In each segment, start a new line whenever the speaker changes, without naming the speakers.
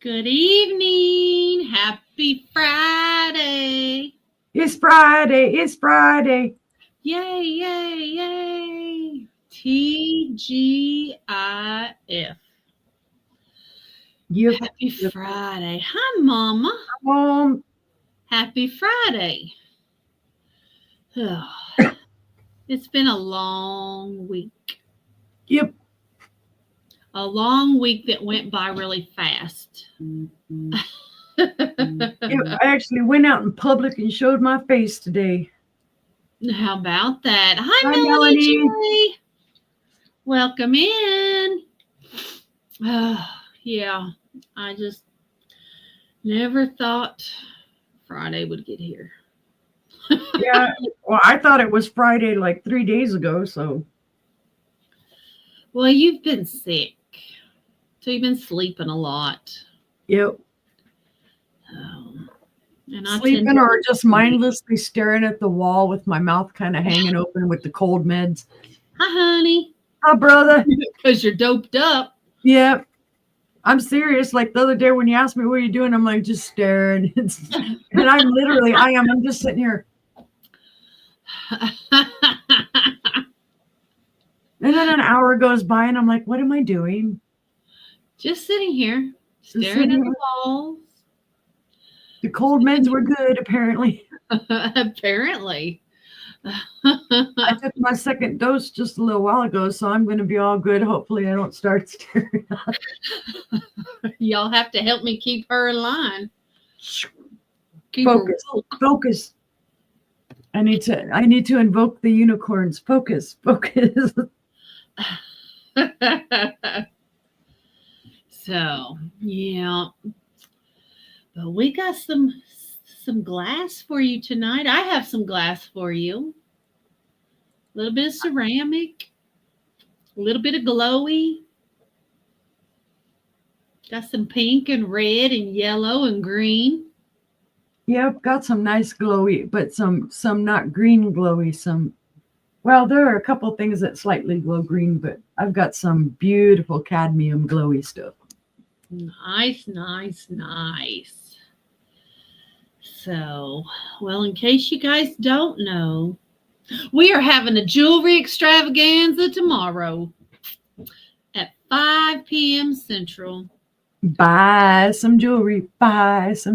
Good evening. Happy Friday.
It's Friday. It's Friday.
Yay, yay, yay. TGIF.
Yep.
Happy Friday. Hi, Mama.
Um,
Happy Friday. It's been a long week.
yep.
A long week that went by really fast.
Yep. I actually went out in public and showed my face today.
How about that? Hi,
Hi,
Melanie
Melanie.
J. Welcome in. Yeah, I just never thought Friday would get here.
Yeah. Well, I thought it was Friday like 3 days ago. So.
Well, you've been sick, so you've been sleeping a lot.
Yep.
And I
Sleeping or just mindlessly staring at the wall with my mouth kind of hanging open with the cold meds.
Hi, honey.
Hi, brother.
Because you're doped up.
Yep. I'm serious. Like the other day when you asked me what are you doing, I'm like just staring. And I'm just sitting here. And then an hour goes by and I'm like, what am I doing?
Just sitting here, staring at the walls.
The cold meds were good, apparently.
Apparently.
I took my second dose just a little while ago, so I'm going to be all good. Hopefully I don't start staring up.
Y'all have to help me keep her in line.
Focus. I need to invoke the unicorns. Focus.
So, yeah. But we got some glass for you tonight. I have some glass for you. A little bit of ceramic. A little bit of glowy. Got some pink and red and yellow and green.
Yep, got some nice glowy, but some not green glowy. Well, there are a couple things that slightly glow green, but I've got some beautiful cadmium glowy stuff.
Nice. So, well, in case you guys don't know, we are having a jewelry extravaganza tomorrow at 5 p.m. Central.
Buy some jewelry.
Nice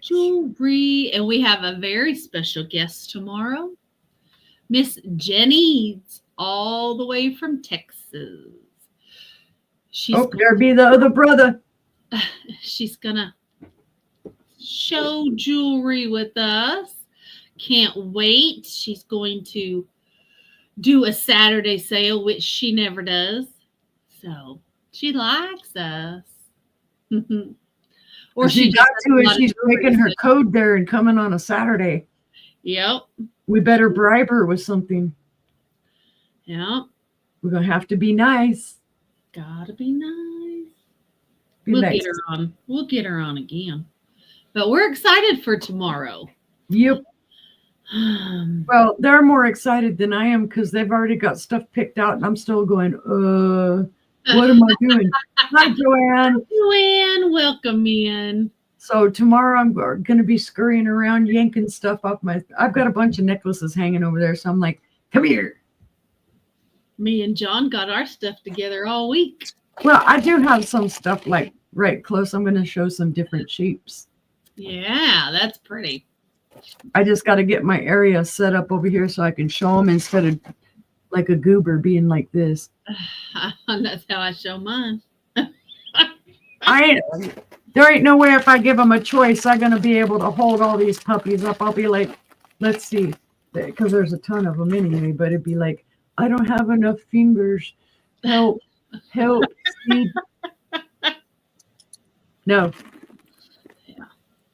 jewelry. And we have a very special guest tomorrow. Miss Jenny's all the way from Texas.
There be the other brother.
She's going to show jewelry with us. Can't wait. She's going to do a Saturday sale, which she never does. So she likes us.
Or she got to it. She's making her code there and coming on a Saturday.
Yep.
We better bribe her with something.
Yep.
We're going to have to be nice.
Gotta be nice. We'll get her on. We'll get her on again. But we're excited for tomorrow.
Yep. Well, they're more excited than I am because they've already got stuff picked out and I'm still going, what am I doing? Hi, Joanne.
Joanne, welcome in.
So tomorrow I'm going to be scurrying around, yanking stuff off I've got a bunch of necklaces hanging over there. So I'm like, come here.
Me and John got our stuff together all week.
Well, I do have some stuff like right close. I'm going to show some different shapes.
Yeah, that's pretty.
I just got to get my area set up over here so I can show them instead of like a goober being like this.
That's how I show mine.
There ain't no way if I give them a choice, I'm going to be able to hold all these puppies up. I'll be like, let's see, because there's a ton of them anyway, but it'd be like, I don't have enough fingers. Help. No. Yeah.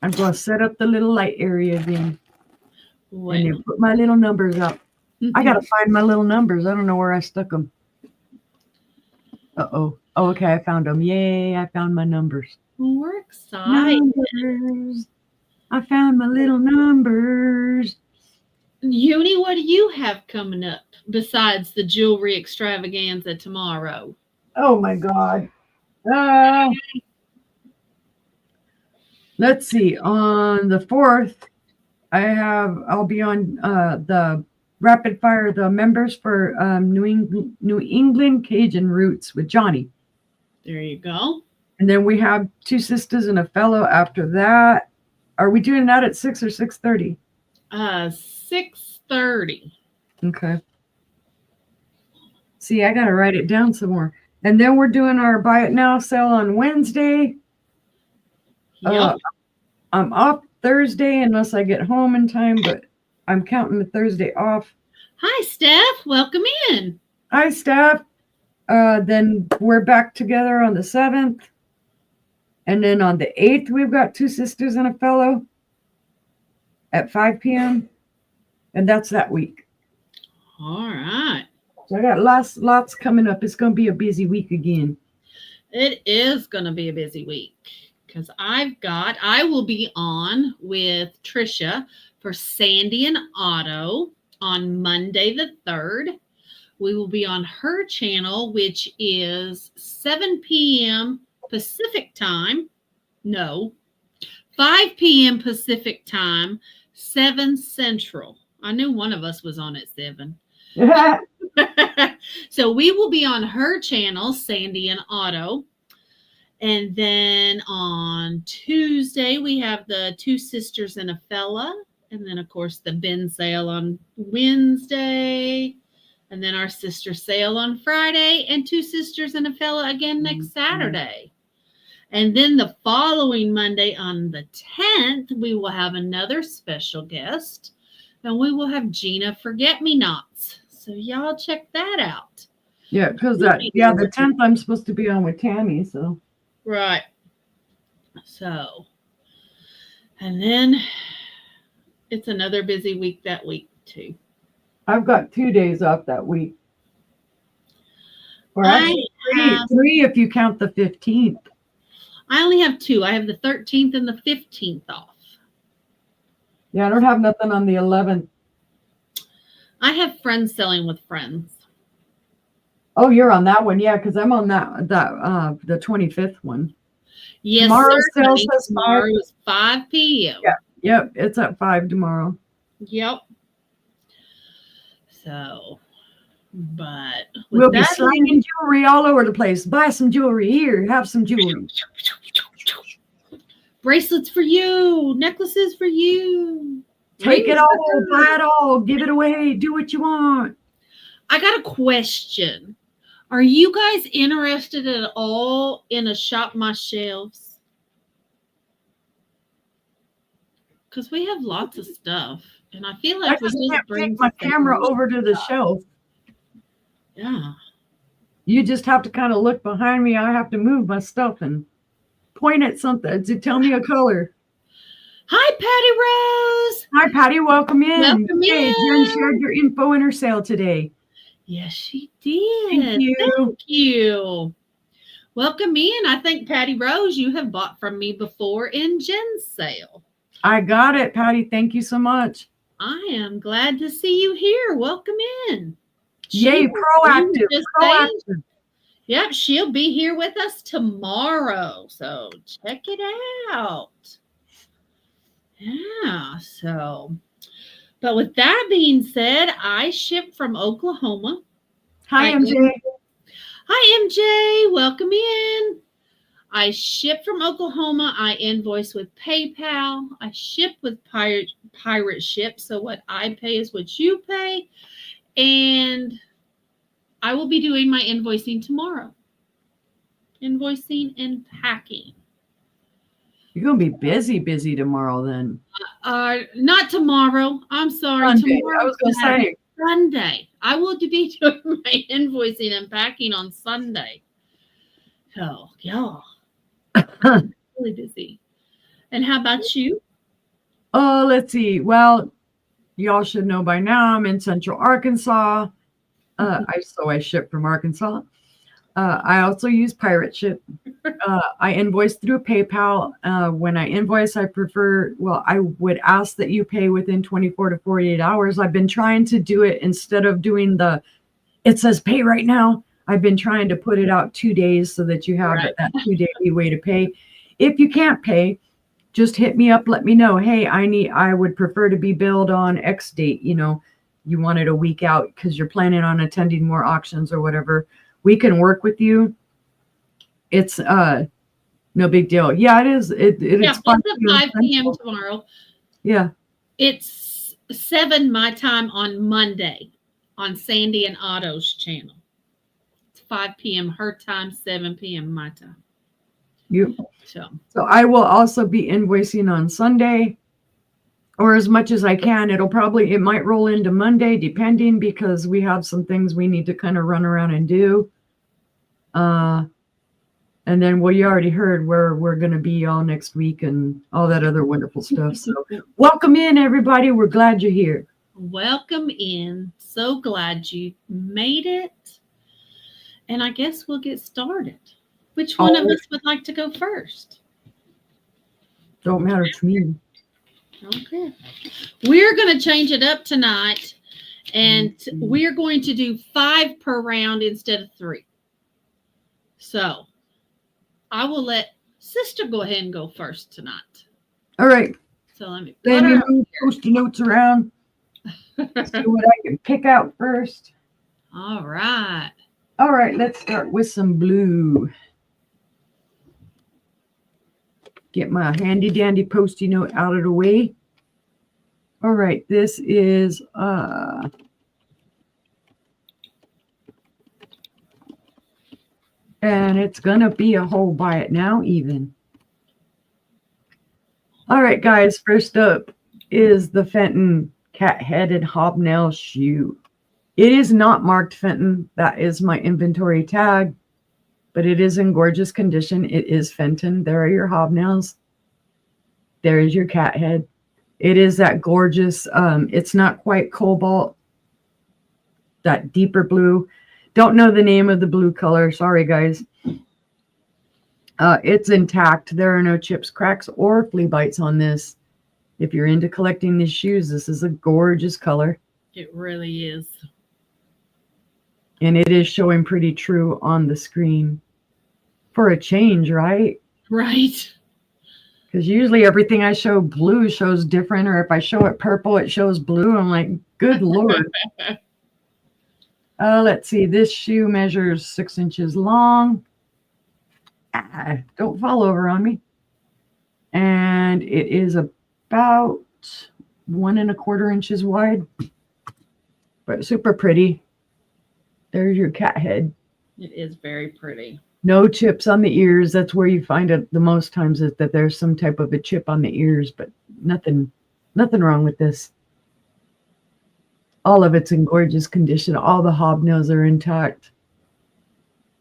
I'm going to set up the little light area again. And then put my little numbers up. I got to find my little numbers. I don't know where I stuck them. Uh-oh. Oh, okay. I found them. Yay. I found my numbers.
We're excited.
Numbers. I found my little numbers.
Uni, what do you have coming up besides the jewelry extravaganza tomorrow?
Oh, my God. Let's see. On the 4th, I'll be on the rapid fire the members for New England Cajun Roots with Johnny.
There you go.
And then we have two sisters and a fellow after that. Are we doing that at 6 or 6:30?
6:30.
Okay. See, I gotta write it down some more. And then we're doing our buy it now sale on Wednesday.
Yep.
I'm off Thursday unless I get home in time, but I'm counting the Thursday off.
Hi, Steph. Welcome in.
Hi, Steph. Then we're back together on the 7th. And then on the 8th, we've got two sisters and a fellow at 5 p.m. And that's that week.
All right.
So I got lots coming up. It's going to be a busy week again.
It is going to be a busy week because I will be on with Trisha for Sandy and Otto on Monday the 3rd. We will be on her channel, which is 7 p.m. Pacific time. No, 5 p.m. Pacific time, 7 Central. I knew one of us was on at 7. So we will be on her channel, Sandy and Otto. And then on Tuesday, we have the two sisters and a fella. And then, of course, the bin sale on Wednesday. And then our sister sale on Friday. And two sisters and a fella again next Saturday. And then the following Monday on the 10th, we will have another special guest. And we will have Gina Forget-Me-Nots. So y'all check that out.
Yeah, because the 10th I'm supposed to be on with Tammy. So
right. So, and then it's another busy week that week too.
I've got 2 days off that week. Or actually three if you count the 15th.
I only have 2. I have the 13th and the 15th off.
Yeah, I don't have nothing on the 11th.
I have friends selling with friends.
Oh, you're on that one, yeah, because I'm on the 25th one.
Yes, tomorrow is 5 p.m.
Yeah, yep, it's at 5 tomorrow.
Yep. So, but
we'll be slinging jewelry all over the place. Buy some jewelry here. Have some jewelry.
Bracelets for you. Necklaces for you.
Take it all. Buy it all. Give it away. Do what you want.
I got a question. Are you guys interested at all in a Shop My Shelves? Because we have lots of stuff. And I feel like
I just can't bring my camera over to the shelf.
Yeah.
You just have to kind of look behind me. I have to move my stuff and point at something to tell me a color.
Hi, Patty Rose.
Hi, Patty. Welcome in.
Welcome in.
Jen shared your info in her sale today.
Yes, she did.
Thank you.
Thank you. Welcome in. I think, Patty Rose, you have bought from me before in Jen's sale.
I got it, Patty. Thank you so much.
I am glad to see you here. Welcome in.
Yay, proactive.
Yep, she'll be here with us tomorrow. So check it out. Yeah, so. But with that being said, I ship from Oklahoma.
Hi, MJ.
Hi, MJ. Welcome in. I ship from Oklahoma. I invoice with PayPal. I ship with Pirate Ship. So what I pay is what you pay. And I will be doing my invoicing tomorrow. Invoicing and packing.
You're going to be busy tomorrow then.
Not tomorrow. I'm sorry.
Sunday.
Tomorrow.
I was going to say.
Sunday. I will be doing my invoicing and packing on Sunday. So, y'all. Really busy. And how about you?
Oh, let's see. Well, y'all should know by now I'm in Central Arkansas. I ship from Arkansas. I also use Pirate Ship. I invoice through PayPal. When I invoice, I would ask that you pay within 24 to 48 hours. I've been trying to do it instead of doing it says pay right now. I've been trying to put it out 2 days so that you have that 2-day leeway to pay. If you can't pay, just hit me up. Let me know. Hey, I would prefer to be billed on X date. You want it a week out because you're planning on attending more auctions or whatever. We can work with you. It's no big deal. Yeah, it is. It's
It's
5
at 5 p.m. tomorrow.
Yeah.
It's 7 my time on Monday on Sandy and Otto's channel. It's 5 p.m. her time, 7 p.m. my time. So
I will also be invoicing on Sunday, or as much as I can. It might roll into Monday, depending, because we have some things we need to kind of run around and do. And then, well, you already heard where we're going to be all next week and all that other wonderful stuff. So welcome in, everybody. We're glad you're here.
Welcome in. So glad you made it. And I guess we'll get started. Which one of us would like to go first?
Don't matter to me.
Okay. We're going to change it up tonight. And we're going to do 5 per round instead of 3. So I will let Sister go ahead and go first tonight.
All right.
So let me
move Post-it notes around. See what I can pick out first.
All right.
All right. Let's start with some blue. Get my handy dandy Post-it note out of the way. All right. This is and it's gonna be a whole buy it now even. All right, guys. First up is the Fenton cat-headed hobnail shoe. It is not marked Fenton. That is my inventory tag, but it is in gorgeous condition. It is Fenton. There are your hobnails. There is your cat head. It is that gorgeous. It's not quite cobalt. That deeper blue. Don't know the name of the blue color. Sorry, guys. It's intact. There are no chips, cracks, or flea bites on this. If you're into collecting these shoes, this is a gorgeous color.
It really is.
And it is showing pretty true on the screen. For a change, right?
Right.
Because usually everything I show blue shows different, or if I show it purple, it shows blue. I'm like, good Lord. Let's see. This shoe measures 6 inches long. Don't fall over on me. And it is about 1 1/4 inches wide. But super pretty. There's your cat head.
It is very pretty.
No chips on the ears. That's where you find it the most times, is that there's some type of a chip on the ears, but nothing wrong with this. All of it's in gorgeous condition. All the hobnails are intact.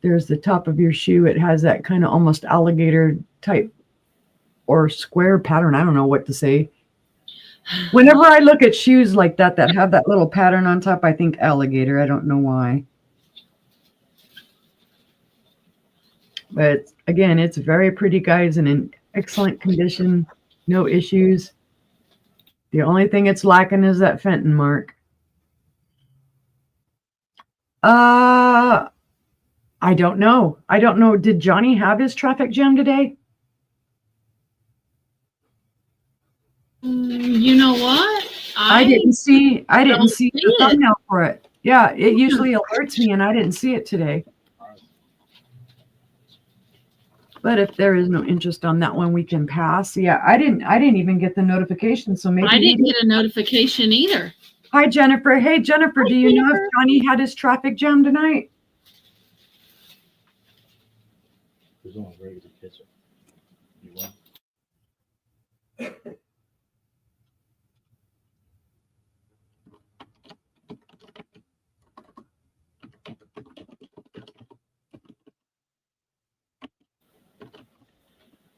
There's the top of your shoe. It has that kind of almost alligator type or square pattern. I don't know what to say. Whenever I look at shoes like that have that little pattern on top, I think alligator. I don't know why. But again, it's very pretty, guys, and in excellent condition. No issues. The only thing it's lacking is that Fenton mark. I don't know. Did Johnny have his traffic jam today?
You know what?
I didn't see the
it.
thumbnail for it. Yeah, it usually alerts me, and I didn't see it today. But if there is no interest on that one, we can pass. Yeah, I didn't even get the notification, so maybe
I didn't get a notification either.
Hi, Jennifer. Hey, Jennifer, do you know if Johnny had his traffic jam tonight?
There's only regular ketchup. You want?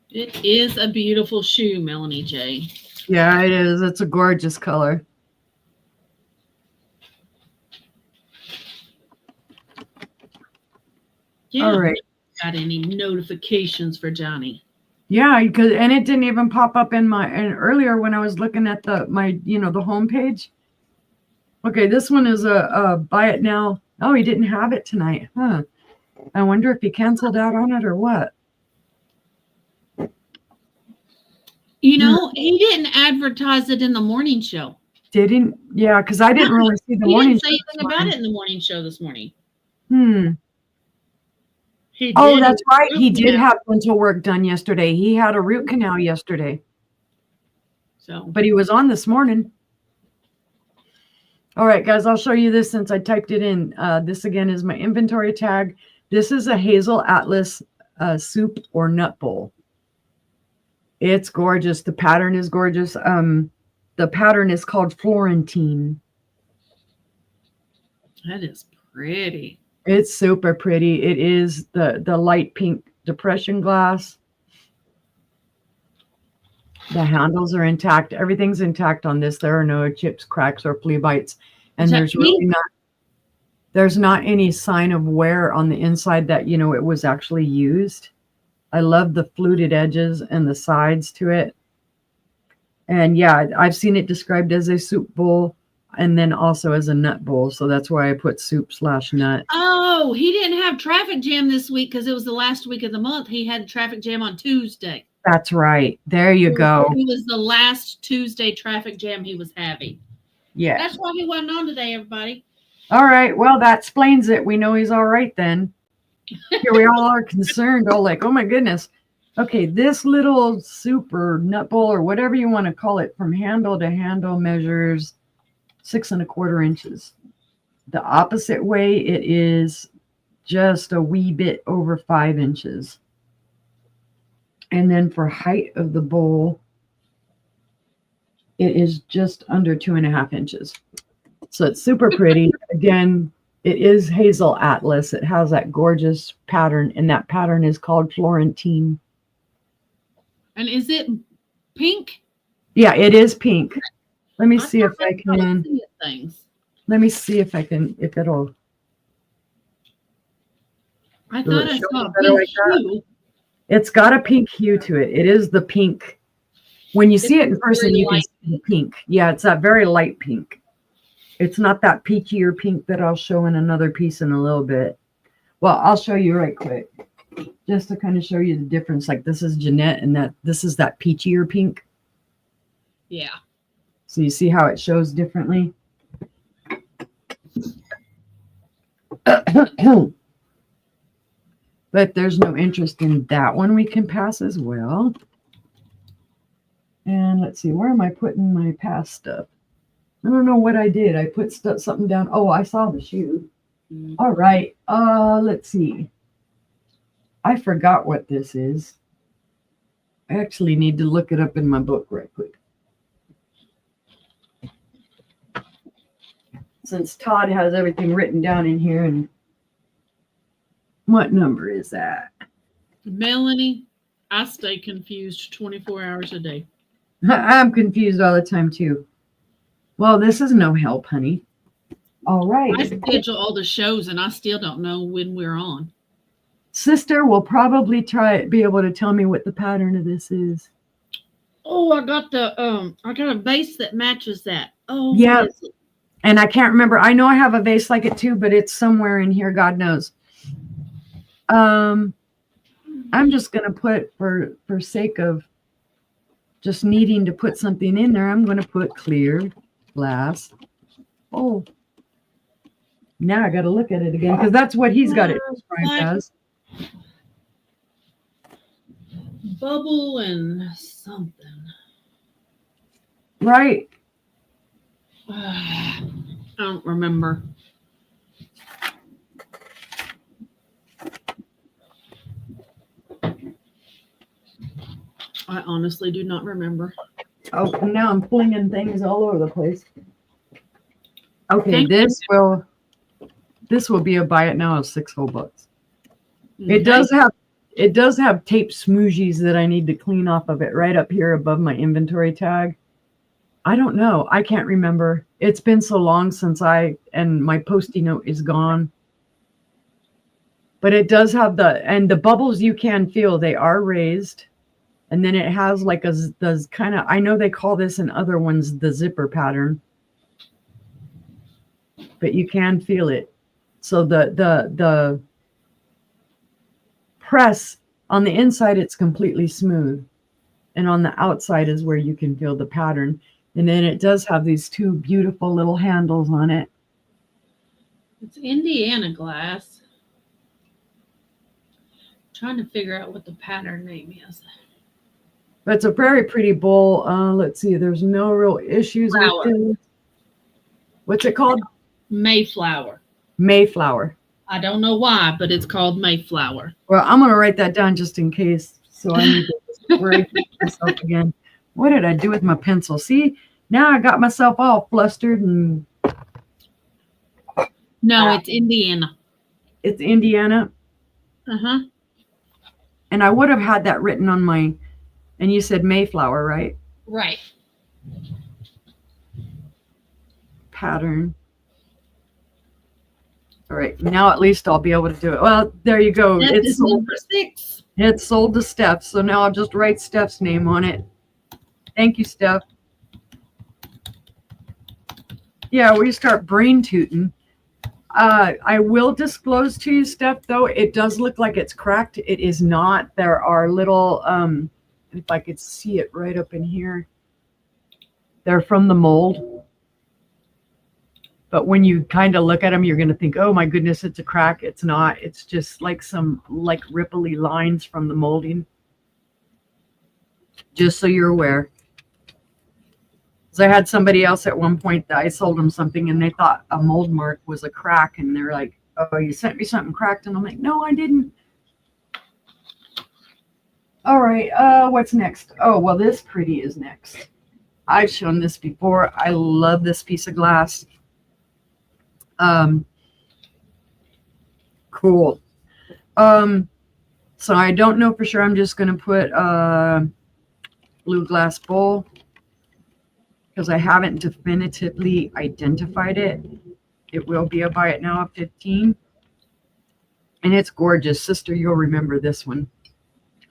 It is a beautiful shoe, Melanie J.
Yeah, it is. It's a gorgeous color.
Yeah.
All right.
Got any notifications for Johnny?
Yeah, and it didn't even pop up in earlier when I was looking at the home page. Okay, this one is a buy it now. Oh, he didn't have it tonight. Huh. I wonder if he canceled out on it or what.
You know, he didn't advertise it in the morning show.
Didn't? Yeah, because I didn't really see the
He
morning
didn't say
show this
anything about
morning.
it in the morning show this morning.
Hmm.
He
Oh,
did.
that's right. He did
Canal.
have dental work done yesterday. He had a root canal yesterday,
So
but he was on this morning. All right, guys, I'll show you this since I typed it in. This again is my inventory tag. This is a Hazel Atlas soup or nut bowl. It's gorgeous. The pattern is gorgeous. The pattern is called Florentine.
that is pretty.
It's super pretty. It is the light pink depression glass. The handles are intact. Everything's intact on this. There are no chips, cracks, or flea bites. And
Is that
there's really
pink?
there's not any sign of wear on the inside that, it was actually used. I love the fluted edges and the sides to it. And yeah, I've seen it described as a soup bowl and then also as a nut bowl. So that's why I put soup/nut.
Oh, he didn't have traffic jam this week because it was the last week of the month. He had traffic jam on Tuesday.
That's right. There you go.
It was the last Tuesday traffic jam he was having.
Yeah.
That's why he wasn't on today, everybody.
All right. Well, that explains it. We know he's all right then. Here we all are concerned, all like, oh my goodness. Okay, this little soup or nut bowl or whatever you want to call it, from handle to handle measures 6 1/4 inches. The opposite way, it is just a wee bit over 5 inches. And then for height of the bowl, it is just under 2.5 inches. So it's super pretty. Again, it is Hazel Atlas. It has that gorgeous pattern, and that pattern is called Florentine.
And is it pink?
Yeah, it is pink. Let me see if I
thought that's how
can.
see things.
Let me see if I can. If it'll.
I
Will
thought
it
I
show
saw
me
a
better
pink
like that?
hue.
It's got a pink hue to it. It is the pink. When you see it in person,
very
you can
light.
see the pink. Yeah, it's that very light pink. It's not that peachier pink that I'll show in another piece in a little bit. Well, I'll show you right quick, just to kind of show you the difference. Like this is Jeanette, and this is that peachier pink.
Yeah.
So you see how it shows differently. But there's no interest in that one. We can pass as well. And let's see, where am I putting my past stuff? I don't know what I did. I put something down. Oh, I saw the shoe.
Mm.
All right. Let's see. I forgot what this is. I actually need to look it up in my book right quick. Since Todd has everything written down in here, and what number is that?
Melanie, I stay confused 24 hours a day.
I'm confused all the time too. Well, this is no help, honey. All right.
I schedule all the shows and I still don't know when we're on.
Sister will probably be able to tell me what the pattern of this is.
Oh, I got a vase that matches that. Oh,
Yeah.
what is it?
And I can't remember. I know I have a vase like it too, but it's somewhere in here. God knows. I'm just going to put, for sake of just needing to put something in there, I'm going to put clear glass. Oh, now I got to look at it again because that's what he's got it described as.
Bubble and something.
Right.
I don't remember. I honestly do not remember.
Oh, now I'm flinging things all over the place. Okay,
Thank
this will be a buy it now of $6 whole bucks.
Okay.
It does have tape smoogies that I need to clean off of it right up here above my inventory tag. I don't know. I can't remember. It's been so long since and my Post-it note is gone. But it does have the bubbles you can feel, they are raised. And then it has like the kind of, I know they call this in other ones the zipper pattern. But you can feel it. So the press on the inside, it's completely smooth. And on the outside is where you can feel the pattern. And then it does have these two beautiful little handles on it.
It's Indiana glass. Trying to figure out what the pattern name is.
But it's a very pretty bowl. Let's see, there's no real issues
Flower.
with it. What's it called?
Mayflower.
Mayflower.
I don't know why, but it's called Mayflower.
Well, I'm going to write that down just in case. So I need to write this up again. What did I do with my pencil? See, now I got myself all flustered. And
No, it's Indiana.
it's Indiana.
Uh-huh.
And I would have had that written on my, and you said Mayflower, right?
Right.
Pattern. All right, now at least I'll be able to do it. Well, there you go.
That
It's
is
sold,
number 6.
it's sold to Steph. So now I'll just write Steph's name on it. Thank you, Steph. Yeah, we start brain tooting. I will disclose to you, Steph, though, it does look like it's cracked. It is not. There are little, if I could see it right up in here. They're from the mold. But when you kind of look at them, you're going to think, oh my goodness, it's a crack. It's not. It's just like some like ripply lines from the molding. Just so you're aware. So I had somebody else at one point that I sold them something and they thought a mold mark was a crack. And they're like, oh, you sent me something cracked. And I'm like, no, I didn't. All right. What's next? Oh, well, this pretty is next. I've shown this before. I love this piece of glass. Cool. So I don't know for sure. I'm just going to put blue glass bowl because I haven't definitively identified it. It will be a buy it now at 15. And it's gorgeous. Sister, you'll remember this one.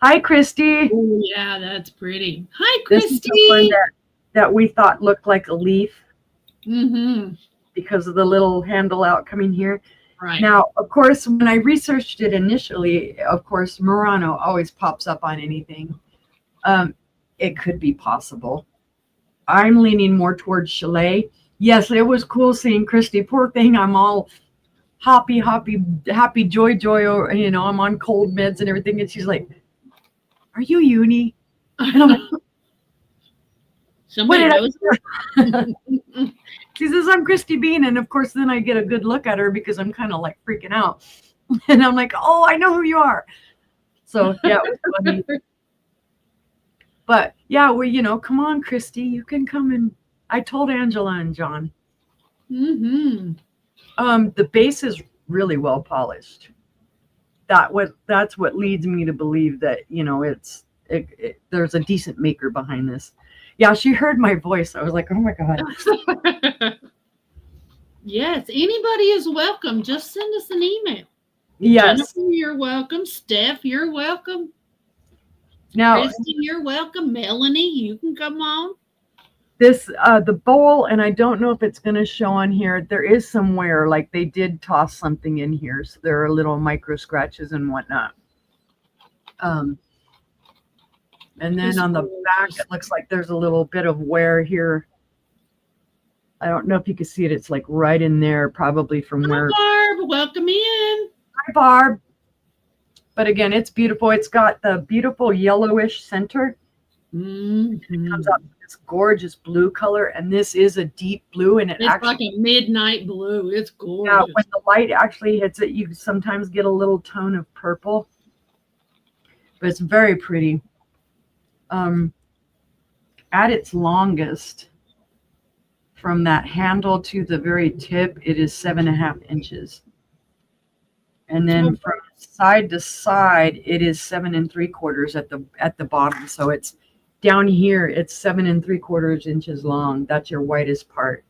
Hi, Christy.
Oh, yeah, that's pretty. Hi,
This is
Christy.
the one that we thought looked like a leaf
Mm-hmm.
because of the little handle out coming here.
Right.
Now, of course, when I researched it initially, of course, Murano always pops up on anything. It could be possible. I'm leaning more towards Chalet. Yes, it was cool seeing Christy. Poor thing, I'm all happy, joy. Or, you know, I'm on cold meds and everything. And she's like, are you uni? And I'm like,
Somebody
what did I
knows.
do? She says, I'm Christy Bean. And of course, then I get a good look at her because I'm kind of like freaking out. And I'm like, oh, I know who you are. So, yeah, it was funny. But, yeah, come on, Christy. You can come and I told Angela and John.
Mm-hmm.
The base is really well polished. That's what leads me to believe that, there's a decent maker behind this. Yeah, she heard my voice. I was like, oh my God.
Yes, anybody is welcome. Just send us an email.
Yes.
Jennifer, you're welcome. Steph, you're welcome.
Now,
Kristen, you're welcome. Melanie, you can come on.
this, the bowl, and I don't know if it's going to show on here. There is somewhere, like they did toss something in here. So there are little micro scratches and whatnot. And then on the back, it looks like there's a little bit of wear here. I don't know if you can see it. It's like right in there, probably from where.
Barb, welcome in.
Hi, Barb. But again, it's beautiful. It's got the beautiful yellowish center.
Mm-hmm.
It comes out with this gorgeous blue color, and this is a deep blue, and
It's
actually,
like a midnight blue. It's gorgeous.
yeah, when the light actually hits it, you sometimes get a little tone of purple. But it's very pretty. At its longest, from that handle to the very tip, it is 7.5 inches. And then from side to side, it is 7 3/4 at the bottom. So it's down here, it's 7 3/4 inches long. That's your whitest part.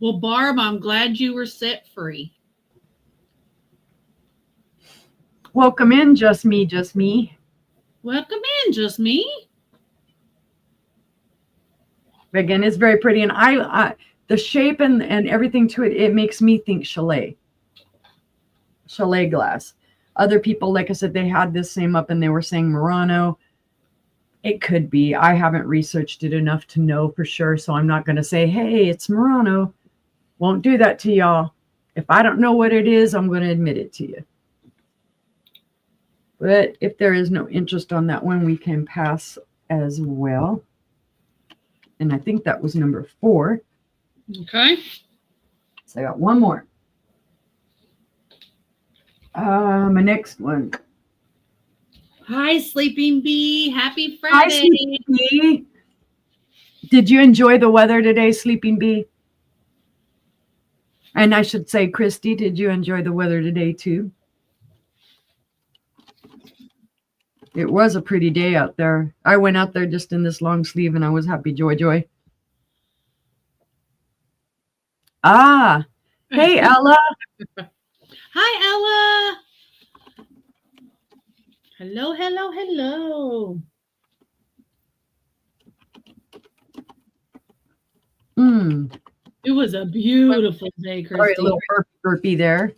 Well, Barb, I'm glad you were set free.
Welcome in, just me, just me.
Welcome in, just me.
Again, it's very pretty, and I the shape and everything to it, it makes me think Chalet glass. Other people, like I said, they had this same up and they were saying Murano. It could be. I haven't researched it enough to know for sure, so I'm not going to say, hey, it's Murano. Won't do that to y'all. If I don't know what it is, I'm going to admit it to you. But if there is no interest on that one, we can pass as well. And I think that was number 4.
Okay.
So I got one more. My next one.
Hi, Sleeping Bee. Happy
Hi,
Friday.
Sleeping Bee. Did you enjoy the weather today, Sleeping Bee? And I should say, Christy, did you enjoy the weather today too? It was a pretty day out there. I went out there just in this long sleeve and I was happy, joy. Ah, hey, Ella.
Hi, Ella. Hello, hello, hello. It was a beautiful day, Christy.
Sorry, a little burpy there.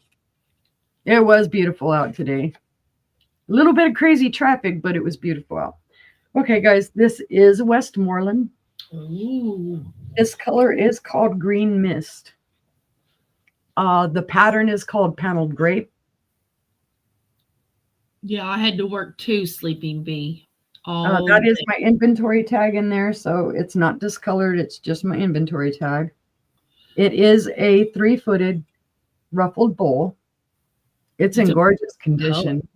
It was beautiful out today. A little bit of crazy traffic, but it was beautiful out. Okay, guys, this is Westmoreland.
Ooh.
This color is called Green Mist. The pattern is called Paneled Grape.
Yeah, I had to work 2, Sleeping Bee.
That is my inventory tag in there, so it's not discolored. It's just my inventory tag. It is a 3-footed ruffled bowl. It's in gorgeous condition.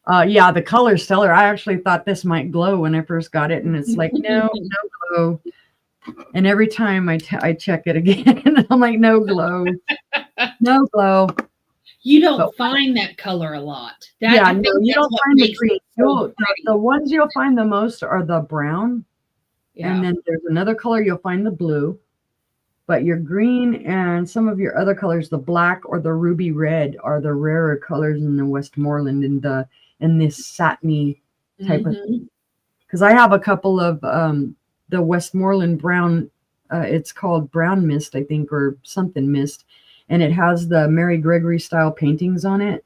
Yeah, the color's stellar. I actually thought this might glow when I first got it, and it's like, no glow. And every time I check it again, I'm like, no glow. No glow.
You don't find that color a lot.
You don't find the green. The ones you'll find the most are the brown. Yeah. And then there's another color you'll find the blue. But your green and some of your other colors, the black or the ruby red, are the rarer colors in the Westmoreland in this satiny type of thing. Because I have a couple of the Westmoreland brown. It's called Brown Mist, I think, or something mist. And it has the Mary Gregory style paintings on it.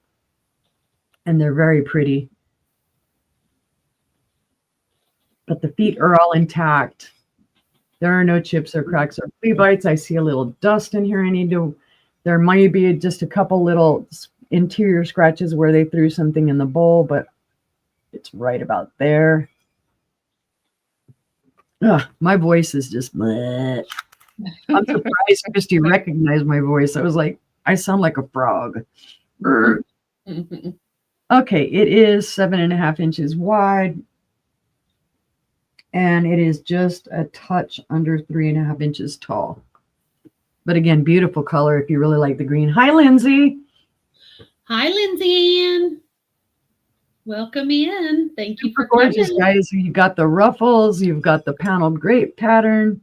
And they're very pretty. But the feet are all intact. There are no chips or cracks or flea bites. I see a little dust in here. There might be just a couple little interior scratches where they threw something in the bowl, but it's right about there. My voice is just bleh. I'm surprised Christy recognized my voice. I was like, I sound like a frog. Okay, it is 7.5 inches wide. And it is just a touch under 3.5 inches tall. But again, beautiful color if you really like the green. Hi, Lindsay.
Hi, Lindsay Ann. Welcome in. Thank you for
gorgeous, guys. You've got the ruffles. You've got the paneled grape pattern.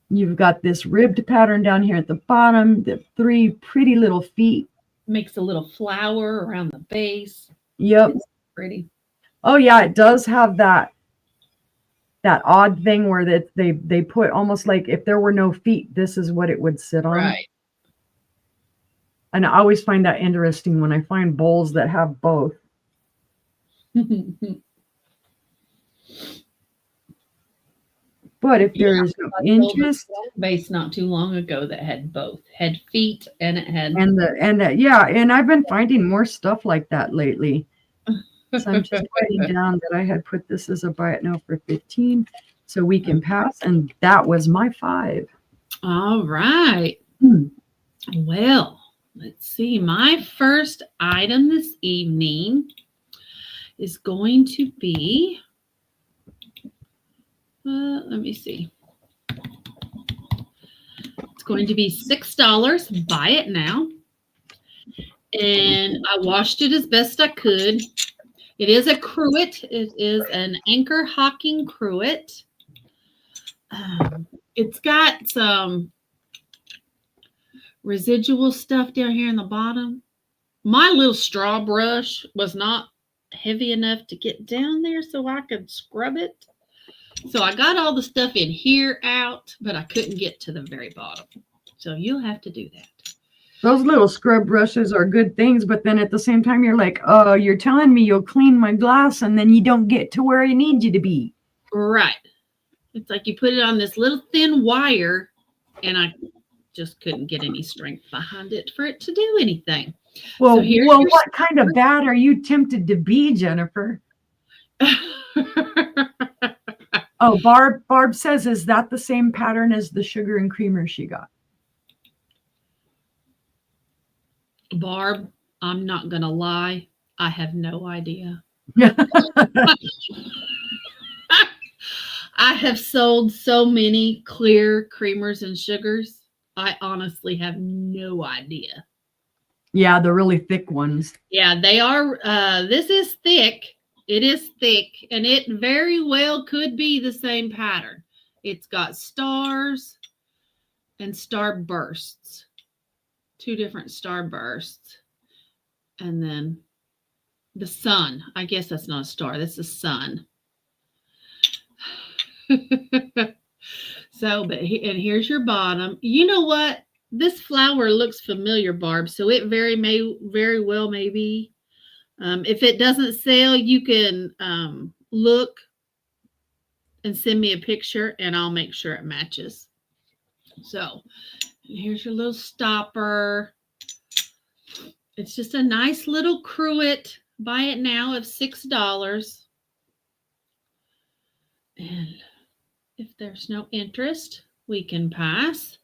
You've got this ribbed pattern down here at the bottom. The 3 pretty little feet.
Makes a little flower around the base.
Yep.
It's pretty.
Oh, yeah, it does have that odd thing where they put almost like if there were no feet, this is what it would sit on.
Right.
And I always find that interesting when I find bowls that have both. But if there is no interest,
base not too long ago that had both, had feet and it had
and I've been finding more stuff like that lately. So I'm just writing down that I had put this as a buy it now for 15, so we can pass. And that was my 5.
All right. Well, let's see. My first item this evening is going to be, let me see. It's going to be $6. Buy it now. And I washed it as best I could. It is a cruet. It is an anchor hocking cruet. It's got some residual stuff down here in the bottom. My little straw brush was not heavy enough to get down there so I could scrub it. So I got all the stuff in here out, but I couldn't get to the very bottom. So you'll have to do that.
Those little scrub brushes are good things, but then at the same time, you're like, you're telling me you'll clean my glass and then you don't get to where I need you to be.
Right. It's like you put it on this little thin wire, and I just couldn't get any strength behind it for it to do anything.
Well,
So here's
well,
your
what kind of bad are you tempted to be, Jennifer? Oh, Barb says, is that the same pattern as the sugar and creamer she got?
Barb, I'm not going to lie. I have no idea. I have sold so many clear creamers and sugars. I honestly have no idea.
Yeah, the really thick ones.
Yeah, they are. This is thick. It is thick, and it very well could be the same pattern. It's got stars and star bursts, 2 different star bursts, and then the sun. I guess that's not a star. That's the sun. So, and here's your bottom. You know what? This flower looks familiar, Barb. So it very well may be. If it doesn't sell, you can look and send me a picture, and I'll make sure it matches. So here's your little stopper. It's just a nice little cruet. Buy it now of $6. And if there's no interest, we can pass.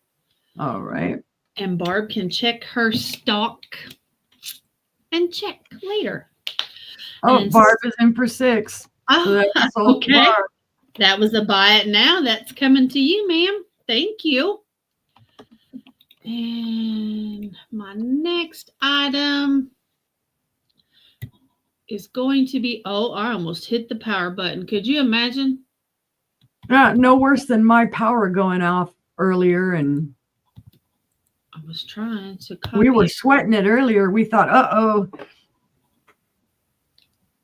All right.
And Barb can check her stock and check later.
Oh,
And
Barb is in for 6.
Oh,
So
okay. That was a buy it now. That's coming to you, ma'am. Thank you. And my next item is going to be, oh, I almost hit the power button. Could you imagine?
No worse than my power going off earlier, and
I was trying to copy.
We were sweating it earlier. We thought, uh-oh.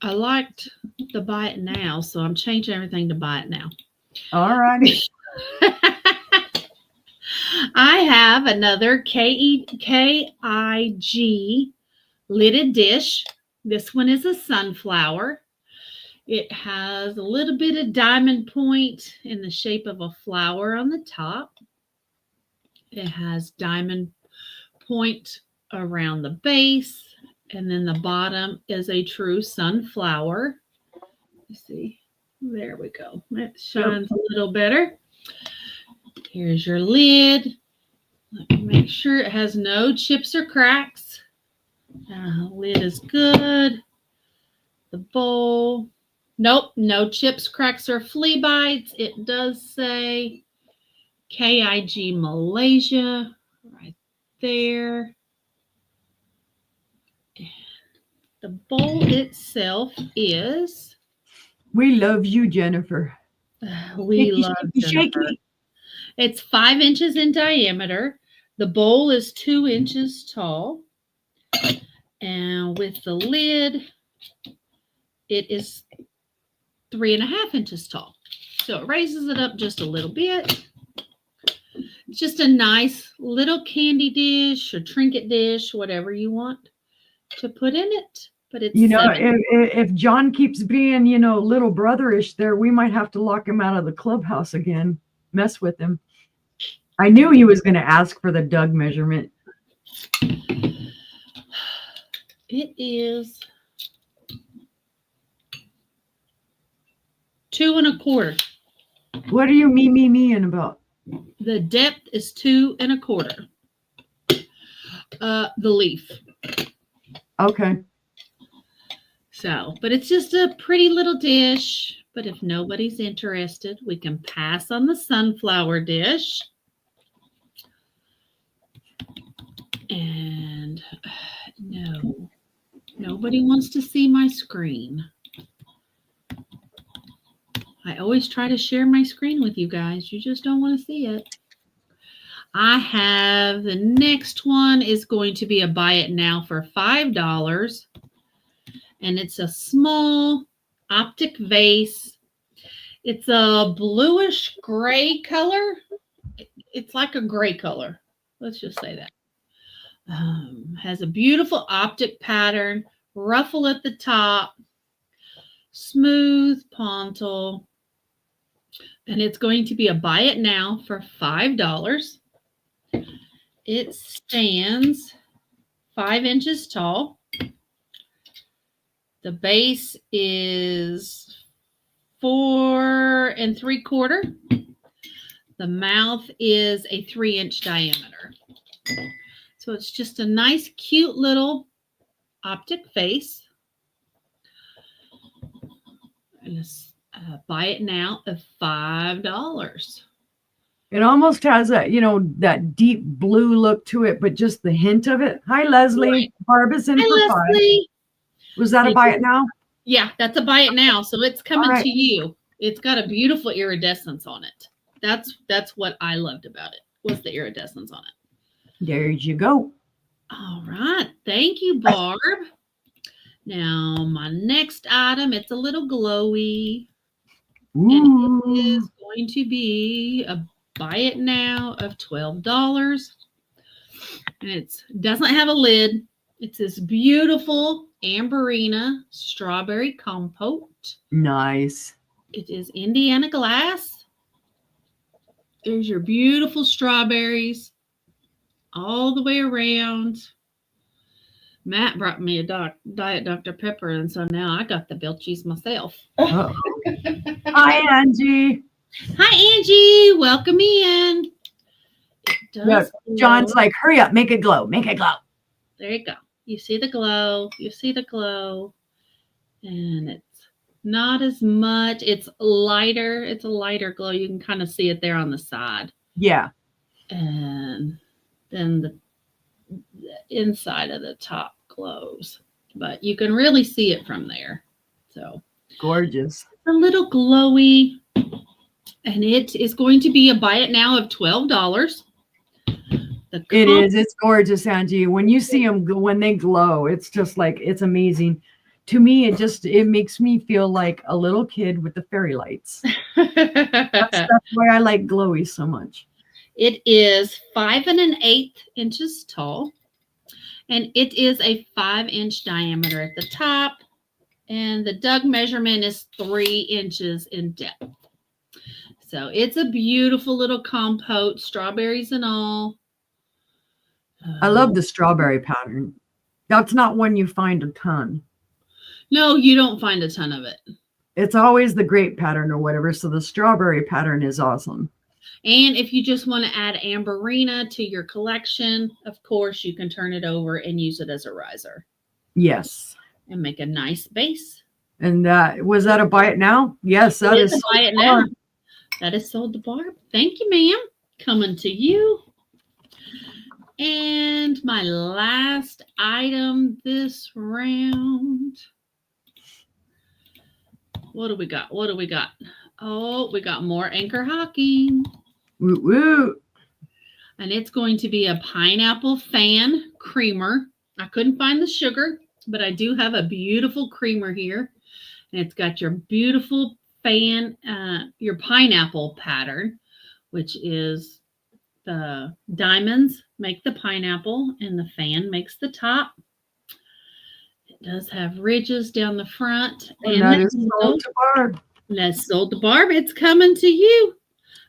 I liked the buy it now, so I'm changing everything to buy it now.
All righty.
I have another KIG lidded dish. This one is a sunflower. It has a little bit of diamond point in the shape of a flower on the top. It has diamond point around the base, and then the bottom is a true sunflower. Let's see. There we go. It shines a little better. Here's your lid. Let me make sure it has no chips or cracks. Lid is good. The bowl. Nope, no chips, cracks, or flea bites. It does say KIG Malaysia right there. And the bowl itself is.
We love you, Jennifer.
We love Jennifer. It's 5 inches in diameter. The bowl is 2 inches tall. And with the lid, it is 3.5 inches tall. So it raises it up just a little bit. It's just a nice little candy dish or trinket dish, whatever you want to put in it. But it's,
you know, if John keeps being, you know, little brotherish there, we might have to lock him out of the clubhouse again. Mess with him. I knew he was going to ask for the Doug measurement.
It is 2 1/4.
What are you me-ing about?
The depth is 2 1/4. The leaf.
Okay.
So, but it's just a pretty little dish. But if nobody's interested, we can pass on the sunflower dish. And no, nobody wants to see my screen. I always try to share my screen with you guys. You just don't want to see it. I have the next one is going to be a buy it now for $5. And it's a small optic vase. It's a bluish gray color. It's like a gray color. Let's just say that. Has a beautiful optic pattern, ruffle at the top, smooth pontil, and it's going to be a buy it now for $5. It stands 5 inches tall. The base is 4 3/4. The mouth is a 3-inch diameter. So it's just a nice, cute little optic face. And buy it now of $5.
It almost has that, that deep blue look to it, but just the hint of it. Hi, Leslie.
Right.
Barb is in
Hi,
for
Leslie.
5. Was that a buy it now?
Yeah, that's a buy it now. So it's coming
right.
to you. It's got a beautiful iridescence on it. That's what I loved about it, was the iridescence on it.
There you go.
All right. Thank you, Barb. Now, my next item, it's a little glowy.
Ooh.
And it is going to be a buy it now of $12. And it doesn't have a lid. It's this beautiful Amberina strawberry compote.
Nice.
It is Indiana glass. There's your beautiful strawberries all the way around. Matt brought me a Diet Dr. Pepper, and so now I got the Belchies myself.
Hi, Angie.
Hi, Angie. Welcome in.
Look, John's like, hurry up, make it glow, make it glow.
There you go. You see the glow. You see the glow. And it's not as much. It's lighter. It's a lighter glow. You can kind of see it there on the side.
Yeah.
And then the inside of the top glows. But you can really see it from there. So
gorgeous.
A little glowy. And it is going to be a buy it now of $12.
It is. It's gorgeous, Angie. When you see them, when they glow, it's just like, it's amazing. To me, it makes me feel like a little kid with the fairy lights. That's why I like glowy so much.
It is 5 1/8 inches tall, and it is a 5-inch diameter at the top, and the dug measurement is 3 inches in depth. So it's a beautiful little compote, strawberries and all.
I love the strawberry pattern. That's not one you find a ton.
No, you don't find a ton of it.
It's always the grape pattern or whatever. So the strawberry pattern is awesome.
And if you just want to add Amberina to your collection, of course, you can turn it over and use it as a riser.
Yes.
And make a nice base.
And was that a buy it now? Yes, that is
a buy it now. That is sold to Barb. Thank you, ma'am. Coming to you. And my last item this round. What do we got? What do we got? Oh, we got more Anchor Hocking.
Woo woo.
And it's going to be a pineapple fan creamer. I couldn't find the sugar, but I do have a beautiful creamer here. And it's got your beautiful fan, your pineapple pattern, which is the diamonds make the pineapple and the fan makes the top. It does have ridges down the front.
And that is sold to Barb.
That's sold to Barb. It's coming to you.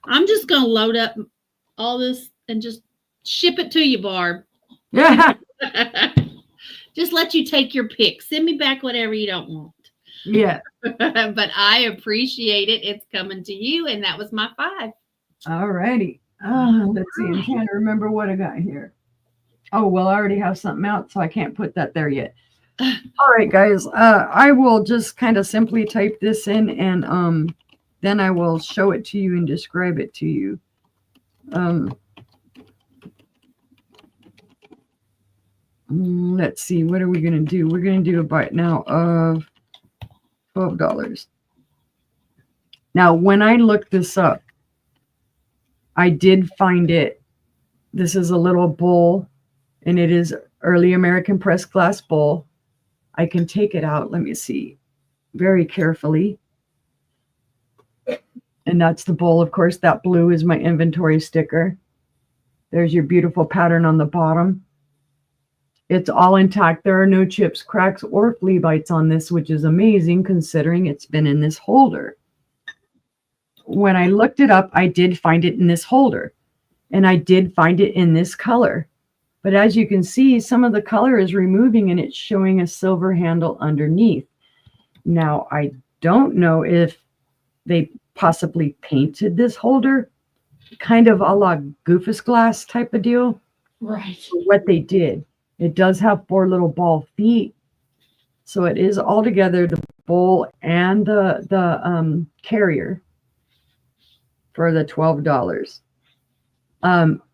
I'm just going to load up all this and just ship it to you, Barb.
Yeah.
Just let you take your pick. Send me back whatever you don't want.
Yeah.
But I appreciate it. It's coming to you. And that was my 5.
All righty. Let's see. I'm trying to remember what I got here. Oh, well, I already have something out, so I can't put that there yet. All right, guys. I will just kind of simply type this in, and then I will show it to you and describe it to you. Let's see. What are we going to do? We're going to do a buy it now of $12. Now, when I looked this up, I did find it. This is a little bowl, and it is early American pressed glass bowl. I can take it out. Let me see very carefully. And that's the bowl. Of course, that blue is my inventory sticker. There's your beautiful pattern on the bottom. It's all intact. There are no chips, cracks, or flea bites on this, which is amazing considering it's been in this holder. When I looked it up, I did find it in this holder, and I did find it in this color. But as you can see, some of the color is removing and it's showing a silver handle underneath. Now, I don't know if they possibly painted this holder, kind of a la Goofus glass type of deal.
Right.
What they did. It does have 4 little ball feet. So it is all together, the bowl and the carrier for the $12.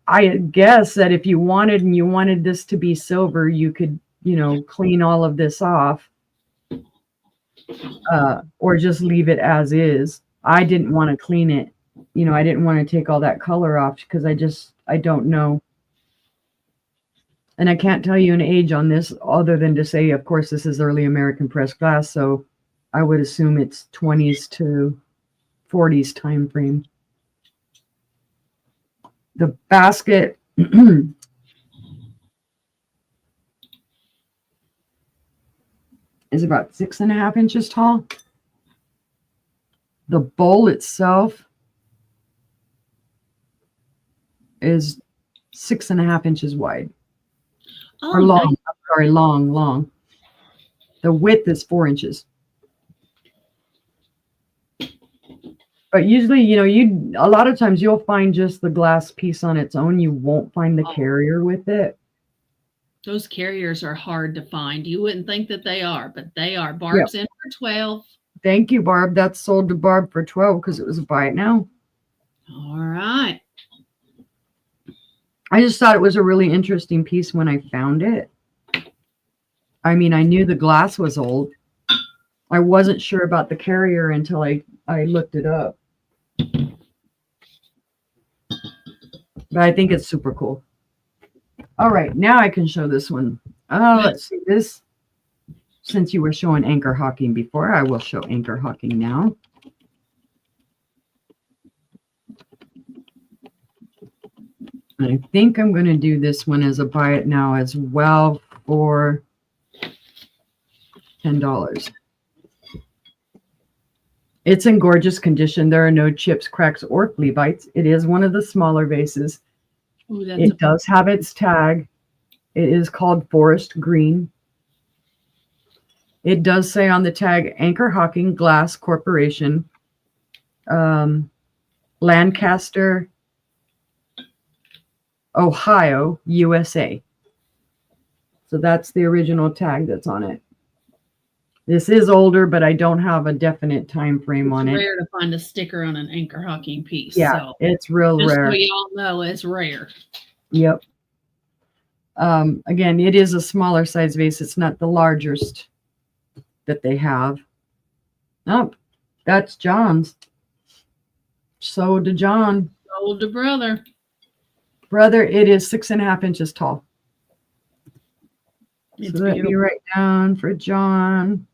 I guess that if you wanted this to be silver, you could, clean all of this off, or just leave it as is. I didn't want to clean it. I didn't want to take all that color off because I don't know. And I can't tell you an age on this other than to say, of course, this is early American pressed glass. So I would assume it's 20s to 40s time frame. The basket is about 6.5 inches tall. The bowl itself is 6.5 inches wide.
Oh,
Or long.
nice.
I'm sorry, long. The width is 4 inches. But usually, a lot of times you'll find just the glass piece on its own. You won't find the carrier with it.
Those carriers are hard to find. You wouldn't think that they are, but they are. Barb's in for 12.
Thank you, Barb. That's sold to Barb for 12 because it was a buy it now.
All right.
I just thought it was a really interesting piece when I found it. I mean, I knew the glass was old. I wasn't sure about the carrier until I looked it up. But I think it's super cool. All right, now I can show this one. Let's see this. Since you were showing anchor hawking before, I will show anchor hawking now. And I think I'm going to do this one as a buy it now as well for $10. It's in gorgeous condition. There are no chips, cracks, or flea bites. It is one of the smaller vases.
Ooh,
It does have its tag. It is called Forest Green. It does say on the tag, Anchor Hawking Glass Corporation, Lancaster, Ohio, USA. So that's the original tag that's on it. This is older, but I don't have a definite time frame on it.
It's rare to find a sticker on an anchor hawking piece.
Yeah,
so
it's real
just
rare.
so y'all know, it's rare.
Yep. Again, it is a smaller size vase. It's not the largest that they have. Oh, that's John's. So to John.
Older brother.
Brother, it is 6.5 inches tall.
It's
So let me write down for John.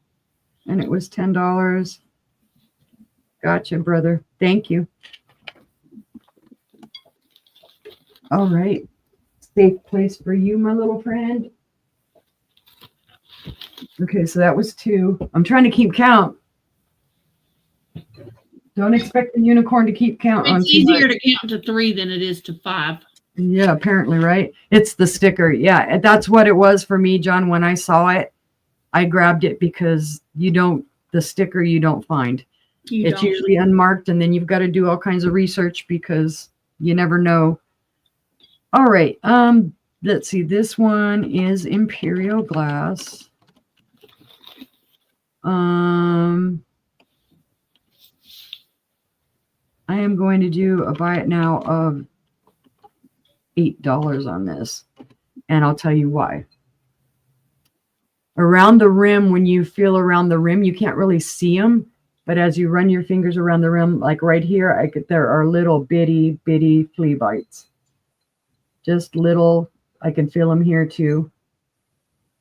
And it was $10. Gotcha, brother. Thank you. All right. Safe place for you, my little friend. Okay, so that was 2. I'm trying to keep count. Don't expect the unicorn to keep count.
It's easier to count to 3 than it is to 5.
Yeah, apparently, right? It's the sticker. Yeah, that's what it was for me, John. When I saw it, I grabbed it because the sticker you don't find. It's usually unmarked, and then you've got to do all kinds of research because you never know. All right. Let's see. This one is Imperial glass. I am going to do a buy it now of $8 on this, and I'll tell you why. Around the rim, when you feel around the rim, you can't really see them, but as you run your fingers around the rim, like right here, there are little bitty flea bites. Just little, I can feel them here too.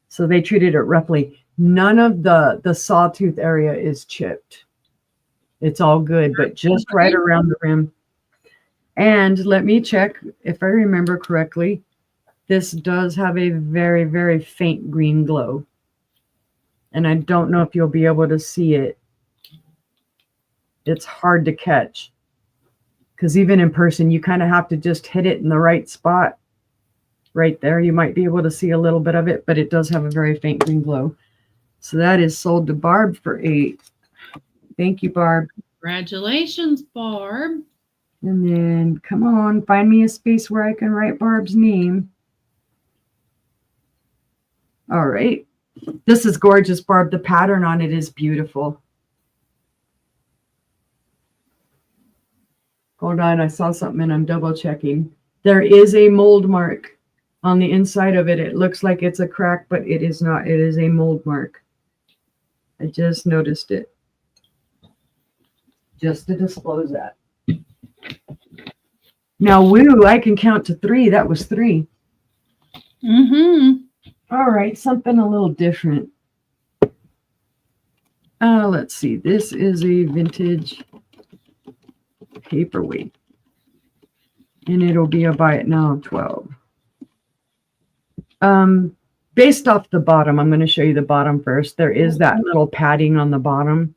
So they treated it roughly. None of the sawtooth area is chipped. It's all good, but just right around the rim. And let me check if I remember correctly. This does have a very, very faint green glow. And I don't know if you'll be able to see it. It's hard to catch. Because even in person, you kind of have to just hit it in the right spot. Right there, you might be able to see a little bit of it, but it does have a very faint green glow. So that is sold to Barb for $8. Thank you, Barb.
Congratulations, Barb.
And then, come on, find me a space where I can write Barb's name. All right. This is gorgeous, Barb. The pattern on it is beautiful. Hold on, I saw something and I'm double checking. There is a mold mark on the inside of it. It looks like it's a crack, but it is not. It is a mold mark. I just noticed it. Just to disclose that. Now, woo, I can count to 3. That was 3.
Mm-hmm.
All right, something a little different. Let's see. This is a vintage paperweight. And it'll be a buy it now of 12. Based off the bottom, I'm going to show you the bottom first. There is that little padding on the bottom.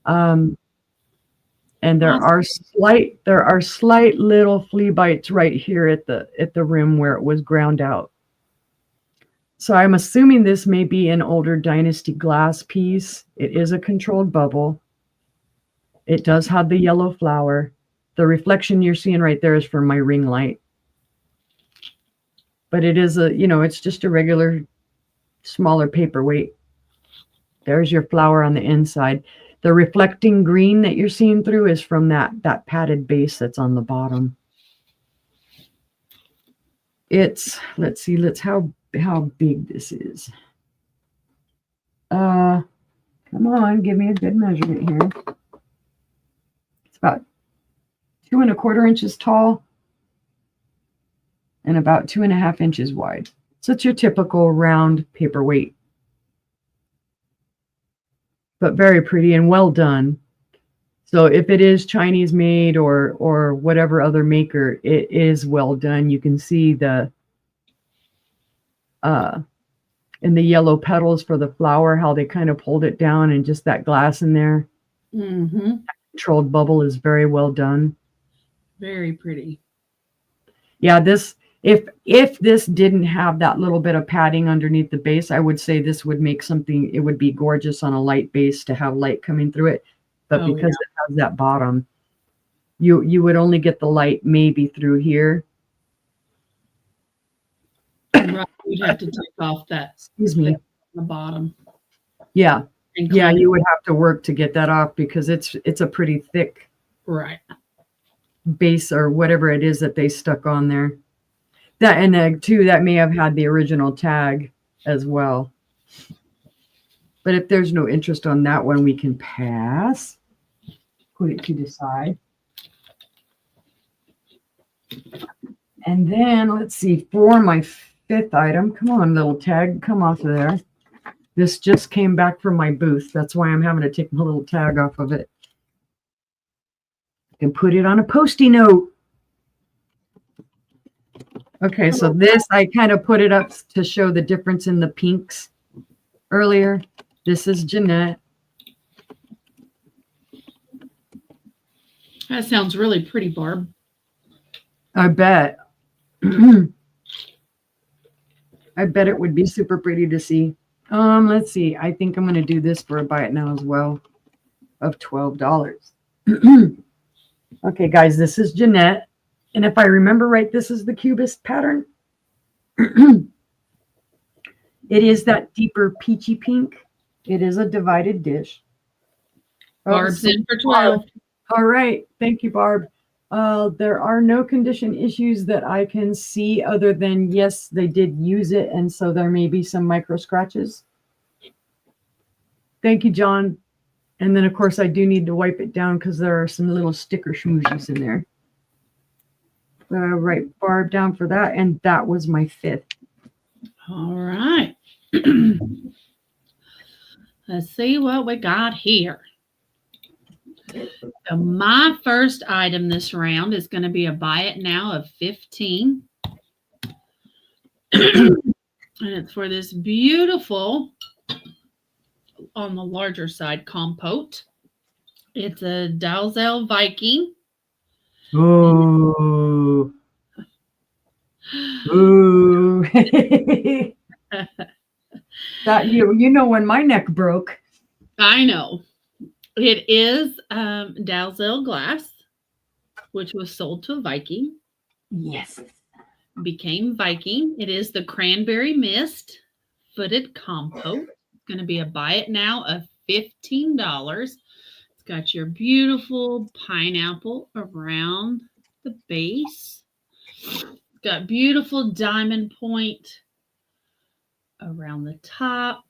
And there are slight little flea bites right here at the rim where it was ground out. So I'm assuming this may be an older Dynasty glass piece. It is a controlled bubble. It does have the yellow flower. The reflection you're seeing right there is from my ring light. But it is it's just a regular smaller paperweight. There's your flower on the inside. The reflecting green that you're seeing through is from that padded base that's on the bottom. It's, let's see, how big this is. Come on, give me a good measurement here. It's about 2 1/4 inches tall and about 2.5 inches wide. So it's your typical round paperweight. But very pretty and well done. So if it is Chinese made or whatever other maker, it is well done. You can see the in the yellow petals for the flower, how they kind of pulled it down and just that glass in there.
Mm-hmm.
Controlled bubble is very well done.
Very pretty.
Yeah, this if this didn't have that little bit of padding underneath the base, I would say this would make something, it would be gorgeous on a light base to have light coming through it. But because it has that bottom, you would only get the light maybe through here.
Right. You'd have to take off that.
Excuse me.
The bottom.
Yeah. Yeah, you would have to work to get that off because it's a pretty thick base or whatever it is that they stuck on there. That and too, that may have had the original tag as well. But if there's no interest on that one, we can pass. Put it to the side. And then let's see, for my 5th item, come on, little tag, come off of there. This just came back from my booth. That's why I'm having to take my little tag off of it. I can put it on a Post-it note. Okay, so this, I kind of put it up to show the difference in the pinks earlier. This is Jeanette.
That sounds really pretty, Barb.
I bet. I bet it would be super pretty to see. Let's see. I think I'm going to do this for a buy it now as well of $12. Okay, guys, this is Jeanette. And if I remember right, this is the cubist pattern. It is that deeper peachy pink. It is a divided dish.
Barb's in for 12.
All right. Thank you, Barb. There are no condition issues that I can see other than, yes, they did use it. And so there may be some micro scratches. Thank you, John. And then, of course, I do need to wipe it down because there are some little sticker schmoozies in there. Write Barb down for that. And that was my 5th.
All right. Let's see what we got here. So my first item this round is going to be a buy it now of 15. And it's for this beautiful, on the larger side, compote. It's a Dalzell Viking.
Ooh. Ooh. That you know when my neck broke.
I know. It is Dalzell glass, which was sold to a Viking.
Yes.
Became Viking. It is the Cranberry Mist Footed Compote. It's going to be a buy it now of $15. It's got your beautiful pineapple around the base. It's got beautiful diamond point around the top.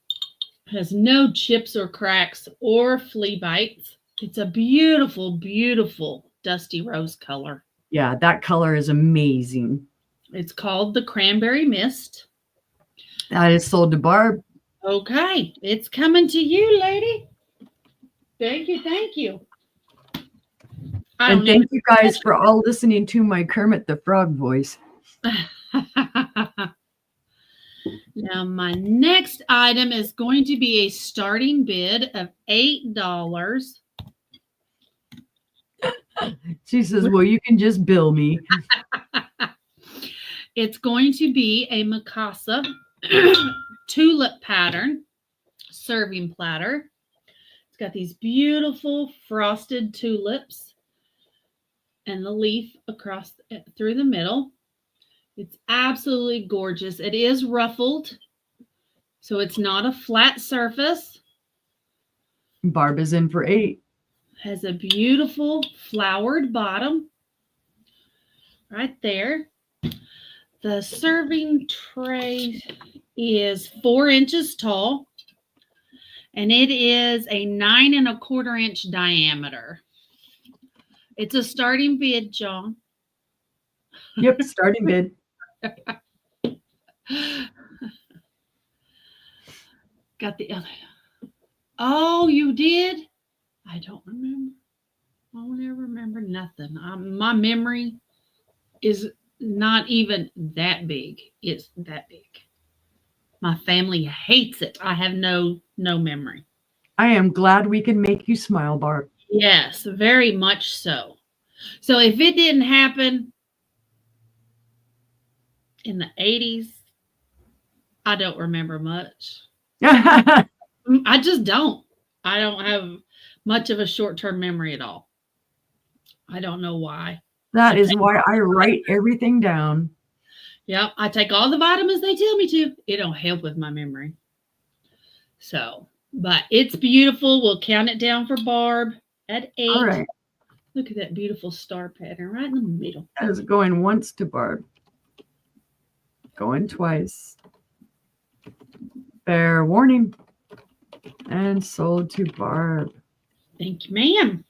It has no chips or cracks or flea bites. It's a beautiful, beautiful dusty rose color.
Yeah, that color is amazing.
It's called the Cranberry Mist.
That is sold to Barb.
Okay, it's coming to you, lady. Thank you, thank you.
And thank you guys for all listening to my Kermit the Frog voice.
Now, my next item is going to be a starting bid of $8.
She says, well, you can just bill me.
It's going to be a Mikasa tulip pattern serving platter. It's got these beautiful frosted tulips and the leaf across through the middle. It's absolutely gorgeous. It is ruffled, so it's not a flat surface.
Barb is in for $8.
Has a beautiful flowered bottom right there. The serving tray is 4 inches tall, and it is a 9 1/4 inch diameter. It's a starting bid, John.
Yep, starting bid.
Got the other. Oh, you did? I don't remember. I don't ever remember nothing. My memory is not even that big. It's that big. My family hates it. I have no memory.
I am glad we can make you smile, Barb.
Yes, very much so. So if it didn't happen in the 80s, I don't remember much. I just don't. I don't have much of a short-term memory at all. I don't know why.
That is why I write everything down.
Yep, I take all the vitamins they tell me to. It'll help with my memory. So, but it's beautiful. We'll count it down for Barb at 8.
All right.
Look at that beautiful star pattern right in the middle.
That is going once to Barb. Going twice. Fair warning. And sold to Barb.
Thank you, ma'am.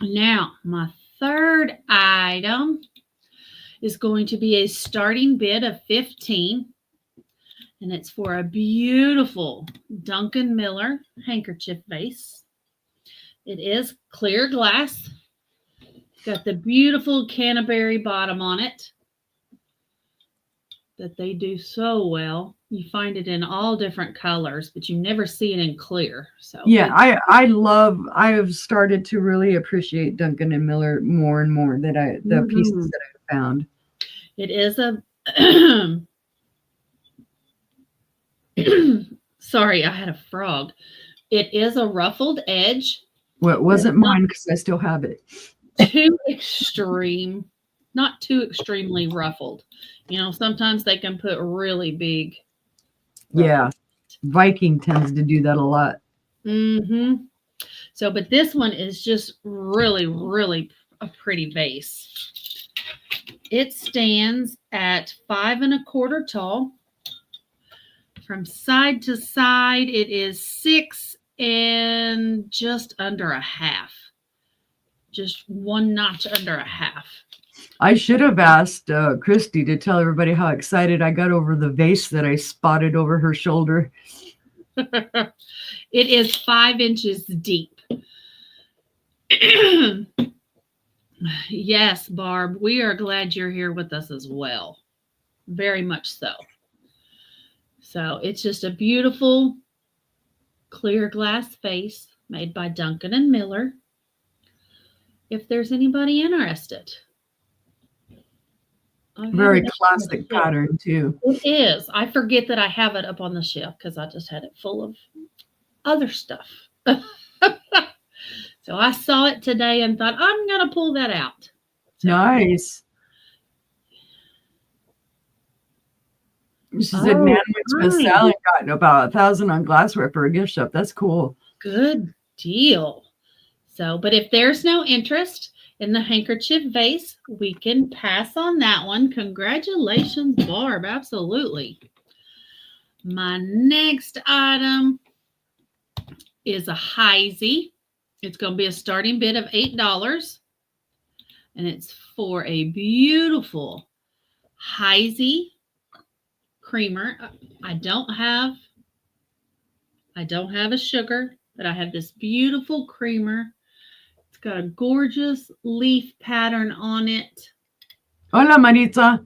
Now, my third item is going to be a starting bid of $15. And it's for a beautiful Duncan Miller handkerchief vase. It is clear glass. Got the beautiful canterbury bottom on it that they do so well. You find it in all different colors, but you never see it in clear. So
yeah, I have started to really appreciate Duncan and Miller more and more the pieces that I've found.
It is a sorry, I had a frog. It is a ruffled edge.
Well, it wasn't mine because I still have it.
Not too extremely ruffled. You know, sometimes they can put really big.
Yeah, Viking tends to do that a lot.
Mm-hmm. So, but this one is just really, really a pretty vase. It stands at 5 1/4 tall. From side to side, it is 6 and just under a half. Just one notch under a half.
I should have asked Christy to tell everybody how excited I got over the vase that I spotted over her shoulder.
It is 5 inches deep. Yes, Barb, we are glad you're here with us as well. Very much so. So it's just a beautiful clear glass vase made by Duncan and Miller. If there's anybody interested, I have
Very
it up on the
classic
shelf.
pattern too.
It is. I forget that I have it up on the shelf because I just had it full of other stuff. So I saw it today and thought, I'm going to pull that out. So,
Nice. She said
oh,
Nan went to a
nice.
sale and got about 1,000 on glassware for a gift shop. That's cool.
Good deal. So, but if there's no interest in the handkerchief vase, we can pass on that one. Congratulations, Barb. Absolutely. My next item is a Heisey. It's going to be a starting bid of $8. And it's for a beautiful Heisey creamer. I don't have a sugar, but I have this beautiful creamer. It's got a gorgeous leaf pattern on it.
Hola, Maritza.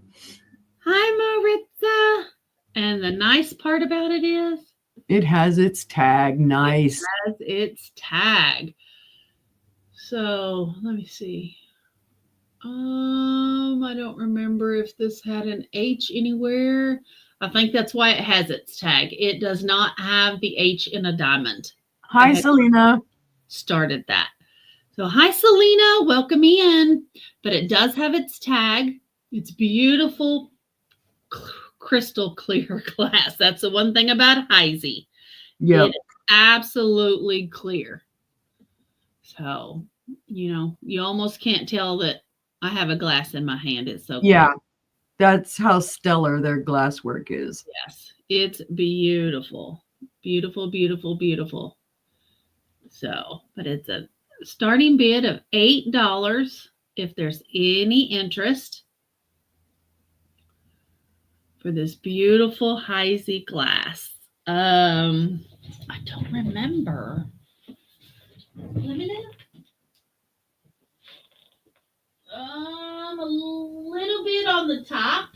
Hi, Maritza. And the nice part about it is
It has its tag. Nice.
it has its tag. So let me see. I don't remember if this had an H anywhere. I think that's why it has its tag. It does not have the H in a diamond.
Hi, Selena.
Started that. So hi, Selena. Welcome in. But it does have its tag. It's beautiful crystal clear glass. That's the one thing about Heisey.
Yeah.
It is absolutely clear. So, you almost can't tell that I have a glass in my hand. It's so
Yeah.
clear.
That's how stellar their glass work is.
Yes, it's beautiful. Beautiful, beautiful, beautiful. So, but it's a starting bid of $8 if there's any interest for this beautiful Heisey glass. I don't remember. A little bit on the top.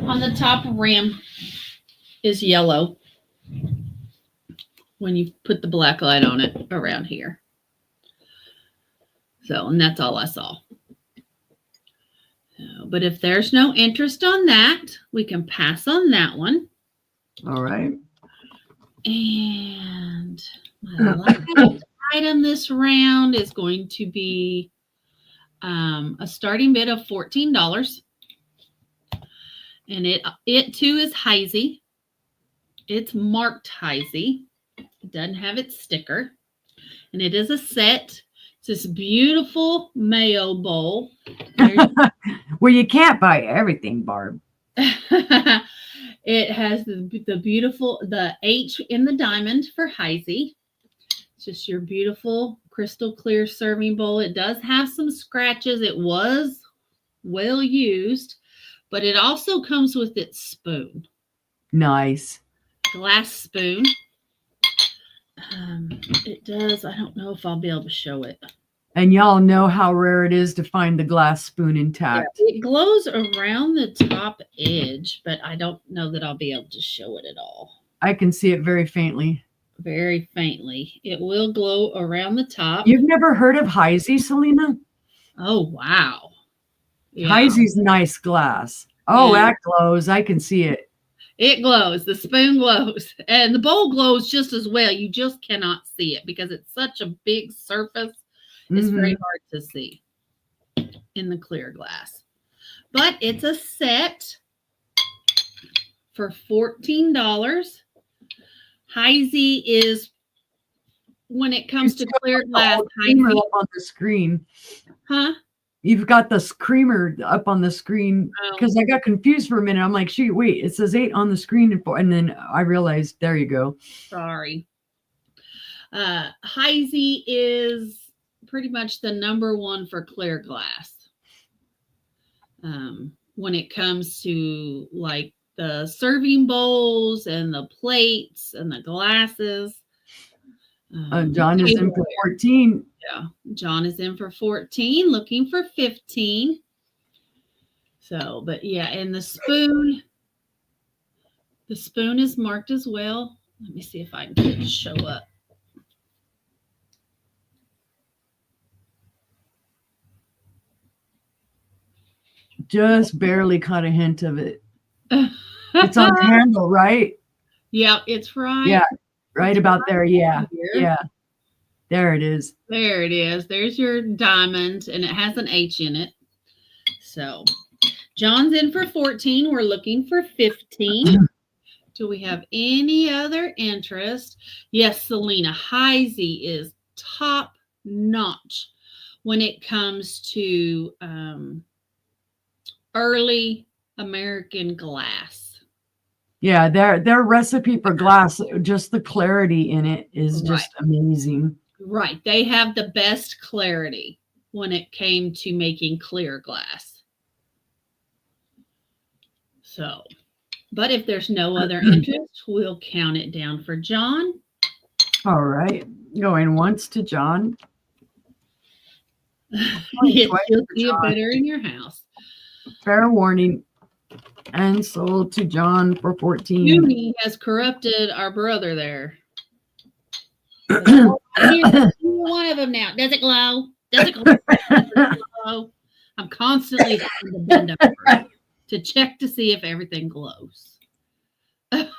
On the top rim is yellow when you put the black light on it around here. So, and that's all I saw. But if there's no interest on that, we can pass on that one.
All right.
And my last item this round is going to be a starting bid of $14. And it too is Heisey. It's marked Heisey. It doesn't have its sticker. And it is a set. It's this beautiful mayo bowl.
Well, you can't buy everything, Barb.
It has the H in the diamond for Heisey. It's just your beautiful crystal clear serving bowl. It does have some scratches. It was well used, but it also comes with its spoon.
Nice.
Glass spoon. It does. I don't know if I'll be able to show it.
And y'all know how rare it is to find the glass spoon intact.
Yeah, it glows around the top edge, but I don't know that I'll be able to show it at all.
I can see it very faintly.
Very faintly. It will glow around the top.
You've never heard of Heisey, Selena?
Oh, wow. Yeah.
Heisey's nice glass. Oh,
Yeah.
that glows. I can see it.
It glows. The spoon glows. And the bowl glows just as well. You just cannot see it because it's such a big surface. It's very hard to see in the clear glass. But it's a set for $14. Heisey is, when it comes to clear glass,
Creamer
Heisey.
up on the screen.
Huh?
You've got the creamer up on the screen because
Oh.
I got confused for a minute. I'm like, shoot, wait, it says 8 on the screen, and then I realized, there you go.
Sorry. Heisey is pretty much the number one for clear glass. When it comes to like the serving bowls and the plates and the glasses,
John is in for 14.
Yeah, John is in for 14, looking for 15. So, but yeah, and the spoon is marked as well. Let me see if I can get it to show up.
Just barely caught a hint of it. It's on the handle, right?
Yeah, it's right.
Yeah, right
it's
about there. Yeah,
here.
yeah. There it is.
There it is. There's your diamond, and it has an H in it. So, John's in for 14. We're looking for 15. Do we have any other interest? Yes, Selena Heisey is top notch when it comes to early American glass.
Yeah, their recipe for glass, just the clarity in it is just amazing.
Right. They have the best clarity when it came to making clear glass. So, but if there's no other interest, we'll count it down for John.
All right. Going once to John.
Yes, you'll see it better in your house.
Fair warning. And sold to John for 14.
Junie has corrupted our brother there. One of them now. Does it glow? Does it glow? Does it glow? I'm constantly having to bend over to check to see if everything glows. Oh,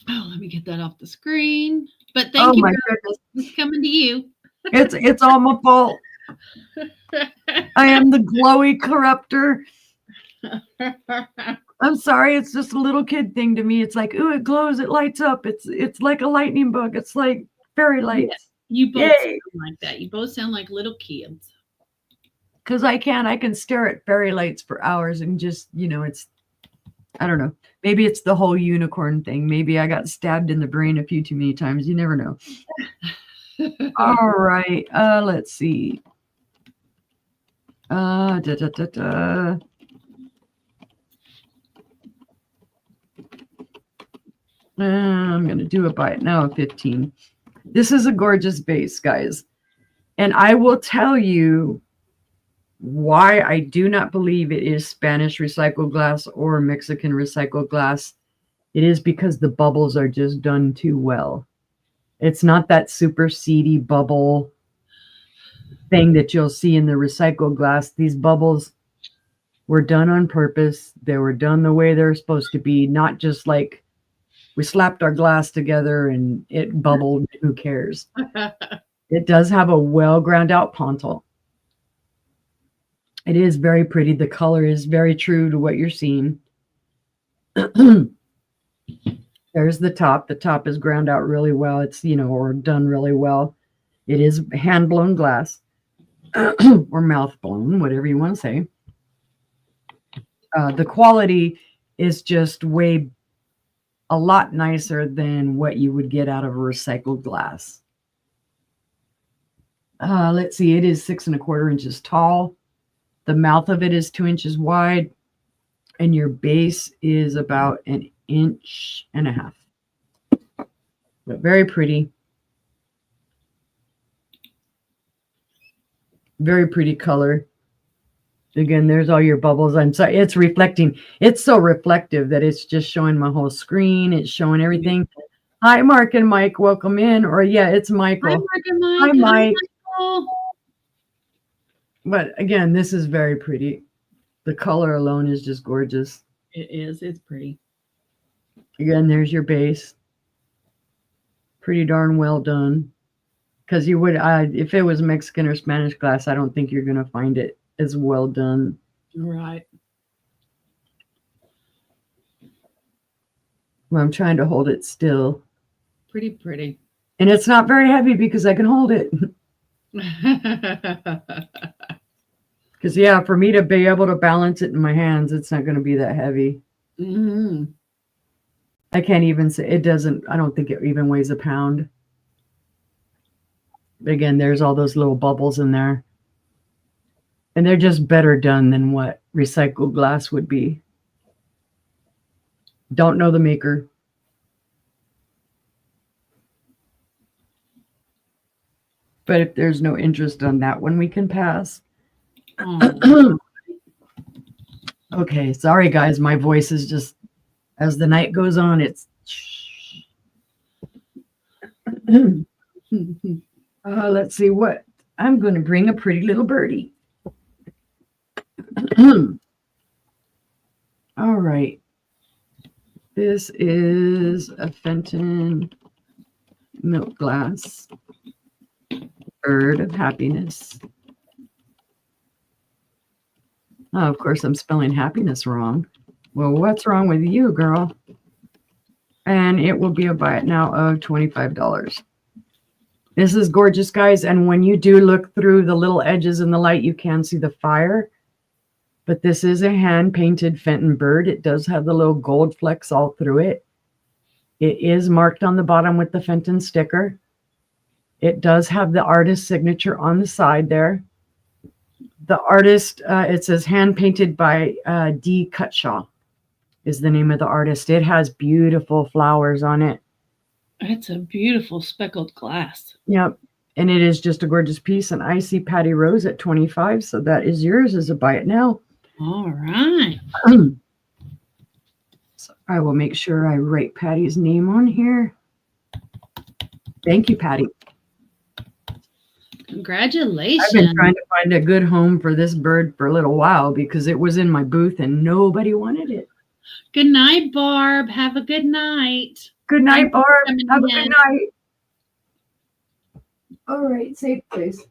let me get that off the screen. But thank you.
My goodness.
It's coming to you.
It's all my fault. I am the glowy corrupter. I'm sorry, it's just a little kid thing to me. It's like, ooh, it glows, it lights up. It's like a lightning bug. It's like fairy lights.
Yes, you both sound like that. You both sound like little kids.
Because I can stare at fairy lights for hours and just, I don't know. Maybe it's the whole unicorn thing. Maybe I got stabbed in the brain a few too many times. You never know. All right. Let's see. I'm going to do it by now 15. This is a gorgeous base, guys. And I will tell you why I do not believe it is Spanish recycled glass or Mexican recycled glass. It is because the bubbles are just done too well. It's not that super seedy bubble thing that you'll see in the recycled glass. These bubbles were done on purpose. They were done the way they're supposed to be, not just like we slapped our glass together and it bubbled. Who cares? It does have a well ground out pontal. It is very pretty. The color is very true to what you're seeing. There's the top. The top is ground out really well. It's, or done really well. It is hand blown glass or mouth blown, whatever you want to say. The quality is just a lot nicer than what you would get out of a recycled glass. Let's see. It is 6 1/4 inches tall. The mouth of it is 2 inches wide, and your base is about 1.5 inches. But very pretty. Very pretty color. Again, there's all your bubbles. I'm sorry, it's reflecting. It's so reflective that it's just showing my whole screen. It's showing everything. Hi, Mark and Mike. Welcome in. Or yeah, it's Michael.
Hi, Mark and Mike.
Hi, Mike.
Hi,
but again, this is very pretty. The color alone is just gorgeous.
It is. It's pretty.
Again, there's your base. Pretty darn well done. Because you would, if it was Mexican or Spanish glass, I don't think you're going to find it as well done.
Right.
Well, I'm trying to hold it still.
Pretty pretty.
And it's not very heavy because I can hold it. Because, yeah, for me to be able to balance it in my hands, it's not going to be that heavy.
Mm-hmm.
I can't even say, it doesn't, I don't think it even weighs a pound. But again, there's all those little bubbles in there. And they're just better done than what recycled glass would be. Don't know the maker. But if there's no interest on that one, we can pass.
Oh,
Okay, sorry guys, my voice is just, as the night goes on, it's let's see what I'm going to bring. A pretty little birdie. All right, this is a Fenton milk glass bird of happiness. Oh, of course, I'm spelling happiness wrong. Well, what's wrong with you, girl? And it will be a buy it now of $25. This is gorgeous, guys. And when you do look through the little edges in the light, you can see the fire. But this is a hand-painted Fenton bird. It does have the little gold flecks all through it. It is marked on the bottom with the Fenton sticker. It does have the artist signature on the side there. The artist, it says hand-painted by D. Cutshaw is the name of the artist. It has beautiful flowers on it.
it's a beautiful speckled glass.
Yep. And it is just a gorgeous piece. And I see Patty Rose at 25. So that is yours as a buy it now.
All right.
So I will make sure I write Patty's name on here. Thank you, Patty.
Congratulations.
I've been trying to find a good home for this bird for a little while because it was in my booth and nobody wanted it.
Good night, Barb. Have a good night.
Good night, Barb.
coming
Have a
in.
good night. All right, safe place.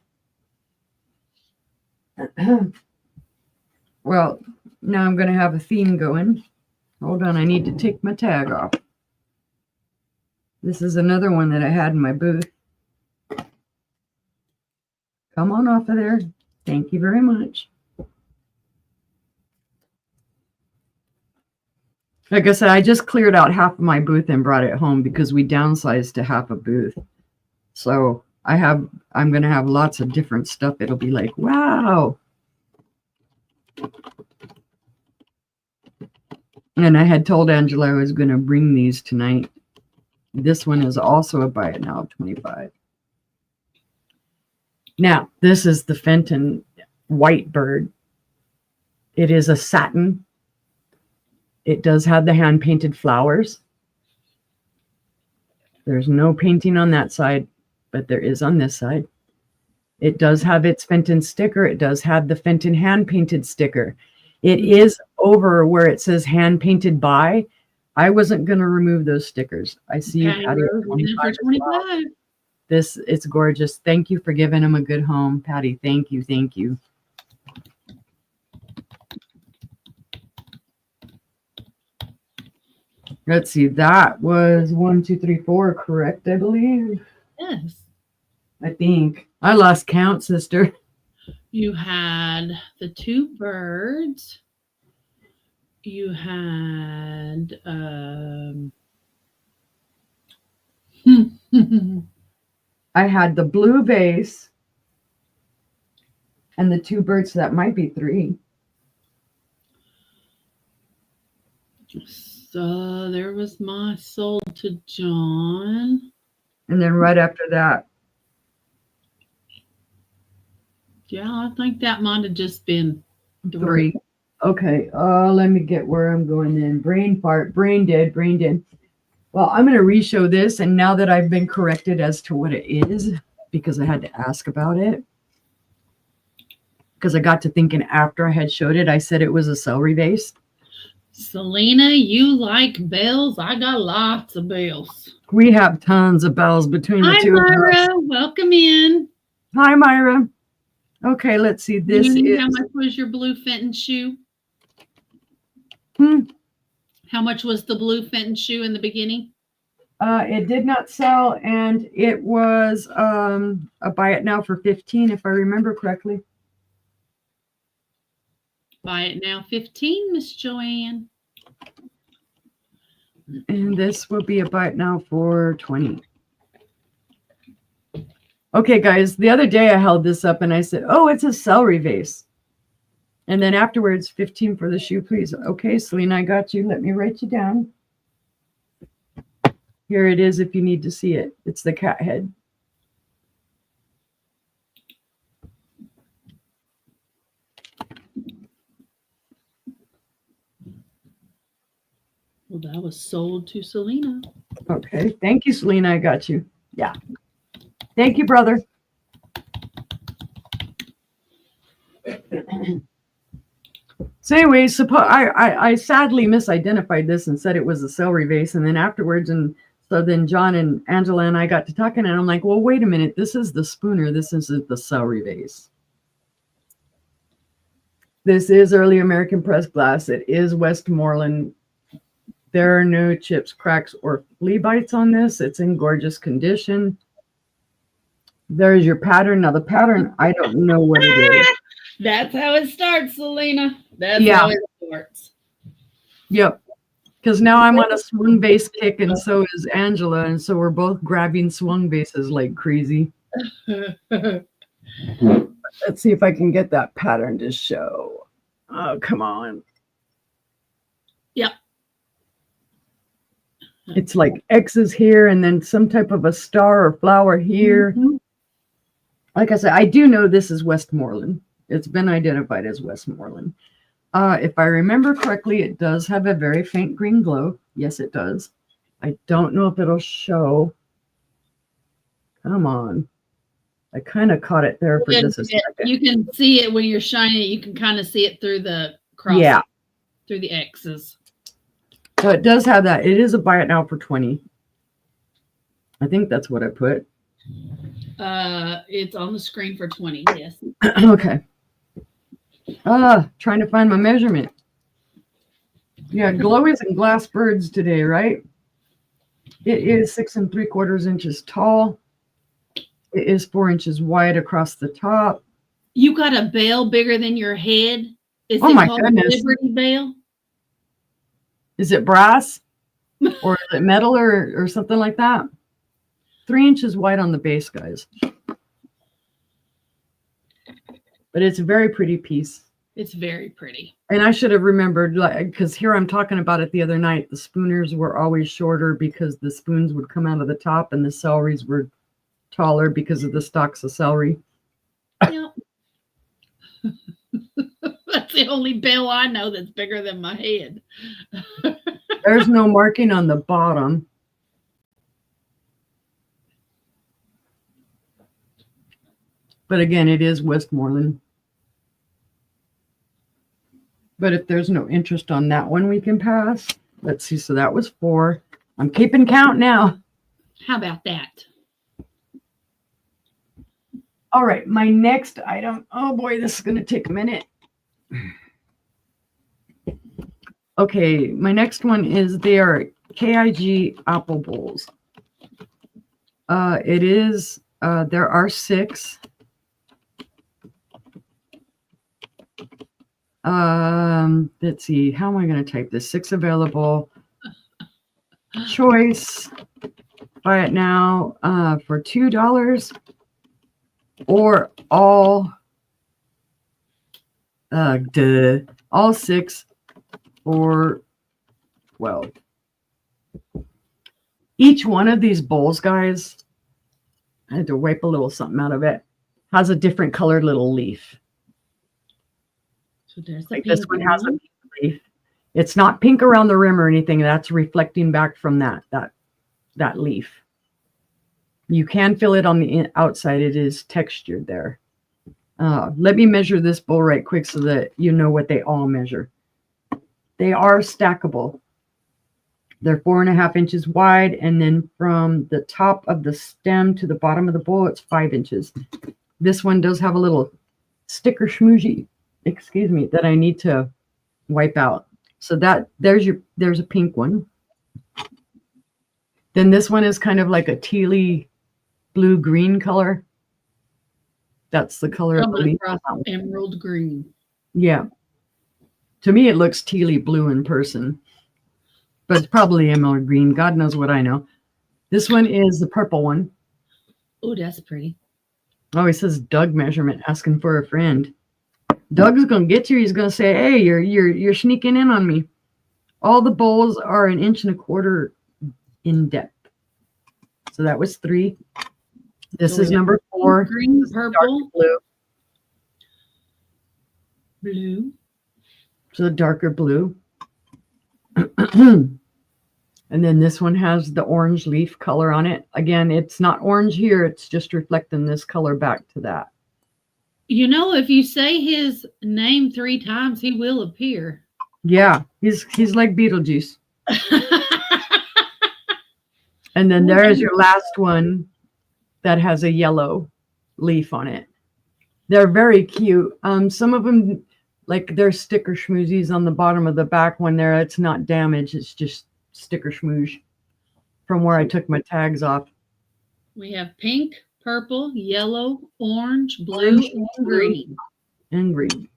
Well, now I'm going to have a theme going. Hold on, I need to take my tag off. This is another one that I had in my booth. Come on off of there. Thank you very much. Like I said, I just cleared out half of my booth and brought it home because we downsized to half a booth. So I'm going to have lots of different stuff. It'll be like, wow. And I had told Angela I was going to bring these tonight. This one is also a buy it now of 25. Now, this is the Fenton white bird. It is a satin. It does have the hand-painted flowers. There's no painting on that side, but there is on this side. It does have its Fenton sticker. It does have the Fenton hand-painted sticker. It is over where it says hand-painted by. I wasn't going to remove those stickers. I see you, Patty, at 25 as well. It's gorgeous. Thank you for giving him a good home, Patty. Thank you. Thank you. Let's see. That was 1, 2, 3, 4, correct, I believe.
Yes.
I think. I lost count, sister.
You had the two birds. You had
I had the blue vase and the two birds. So that might be 3.
So there was my soul to John.
And then right after that.
Yeah, I think that might have just been
3. Okay. Let me get where I'm going then. Brain fart, brain dead, brain dead. Well, I'm going to re-show this. And now that I've been corrected as to what it is, because I had to ask about it, because I got to thinking after I had showed it, I said it was a celery vase.
Selena, you like bells? I got lots of bells.
We have tons of bells between the
Hi,
two
Myra.
of us.
Welcome in.
Hi, Myra. Okay, let's see. This is.
How much was your blue Fenton shoe? How much was the blue Fenton shoe in the beginning?
It did not sell, and it was a buy it now for 15, if I remember correctly.
Buy it now 15, Miss Joanne.
And this will be a buy it now for 20. Okay, guys, the other day I held this up and I said, oh, it's a celery vase. And then afterwards, 15 for the shoe, please. Okay, Selena, I got you. Let me write you down. Here it is if you need to see it. It's the cat head.
Well, that was sold to Selena.
Okay. Thank you, Selena. I got you. Yeah. Thank you, brother. So anyway, I sadly misidentified this and said it was a celery vase, and then afterwards, and so then John and Angela and I got to talking, and I'm like, well, wait a minute, this is the spooner, this isn't the celery vase. This is early American pressed glass. It is Westmoreland. There are no chips, cracks, or flea bites on this. It's in gorgeous condition. There's your pattern. Now the pattern, I don't know what it is.
That's how it starts, Selena. That's
Yeah.
how it starts.
Yep. Because now I'm on a swung base kick, and so is Angela, and so we're both grabbing swung bases like crazy. Let's see if I can get that pattern to show. Oh, come on.
Yep.
It's like X's here, and then some type of a star or flower here.
Mhm.
Like I said, I do know this is Westmoreland. It's been identified as Westmoreland. If I remember correctly, it does have a very faint green glow. Yes, it does. I don't know if it'll show. Come on. I kind of caught it there for just a second.
You can see it when you're shining it. You can kind of see it through the cross.
Yeah.
Through the X's.
So it does have that. It is a buy it now for 20. I think that's what I put.
It's on the screen for 20. Yes.
Okay. Trying to find my measurement. Yeah, glowies and glass birds today, right? It is 6 3/4 inches tall. It is 4 inches wide across the top.
You got a bell bigger than your head. Is
Oh
it
my
called
goodness.
Liberty Bell?
Is it brass or is it metal or something like that? 3 inches wide on the base, guys. But it's a very pretty piece.
It's very pretty.
And I should have remembered, because here I'm talking about it the other night. The spooners were always shorter because the spoons would come out of the top, and the celeries were taller because of the stalks of celery.
Yep. That's the only bell I know that's bigger than my head.
There's no marking on the bottom. But again, it is Westmoreland. But if there's no interest on that one, we can pass. Let's see. So that was 4. I'm keeping count now.
How about that?
All right. My next item. Oh boy, this is going to take a minute. Okay. My next one is they are KIG apple bowls. It is, there are 6. Let's see, how am I going to type this? 6 available. Choice. Buy it now for $2 or all 6 for 12. Each one of these bowls, guys, I had to wipe a little something out of it, has a different colored little leaf.
So there's
Like this one has a pink leaf. It's not pink around the rim or anything. That's reflecting back from that leaf. You can feel it on the outside. It is textured there. Let me measure this bowl right quick so that you know what they all measure. They are stackable. They're 4.5 inches wide, and then from the top of the stem to the bottom of the bowl, it's 5 inches. This one does have a little sticker schmoozy, excuse me, that I need to wipe out. So that there's a pink one. Then this one is kind of like a tealy blue green color. That's the color of the leaf.
Emerald green.
Yeah. To me, it looks tealy blue in person, but it's probably emerald green. God knows what I know. This one is the purple one.
Oh, that's pretty.
Oh, he says Doug measurement, asking for a friend. Doug's gonna get you. He's gonna say, "Hey, you're sneaking in on me." All the bowls are 1.25 inches in depth. So that was 3. This is number 4.
Green, purple,
blue.
blue.
So the darker blue. And then this one has the orange leaf color on it. Again, it's not orange here. It's just reflecting this color back to that.
You know, if you say his name 3 times, he will appear.
Yeah, he's like Beetlejuice. And then there's your last one that has a yellow leaf on it. They're very cute. Some of them, like there's sticker schmoozies on the bottom of the back one there. It's not damaged. It's just sticker schmooze from where I took my tags off.
We have pink, purple, yellow, orange, blue,
Orange,
and green.
And green.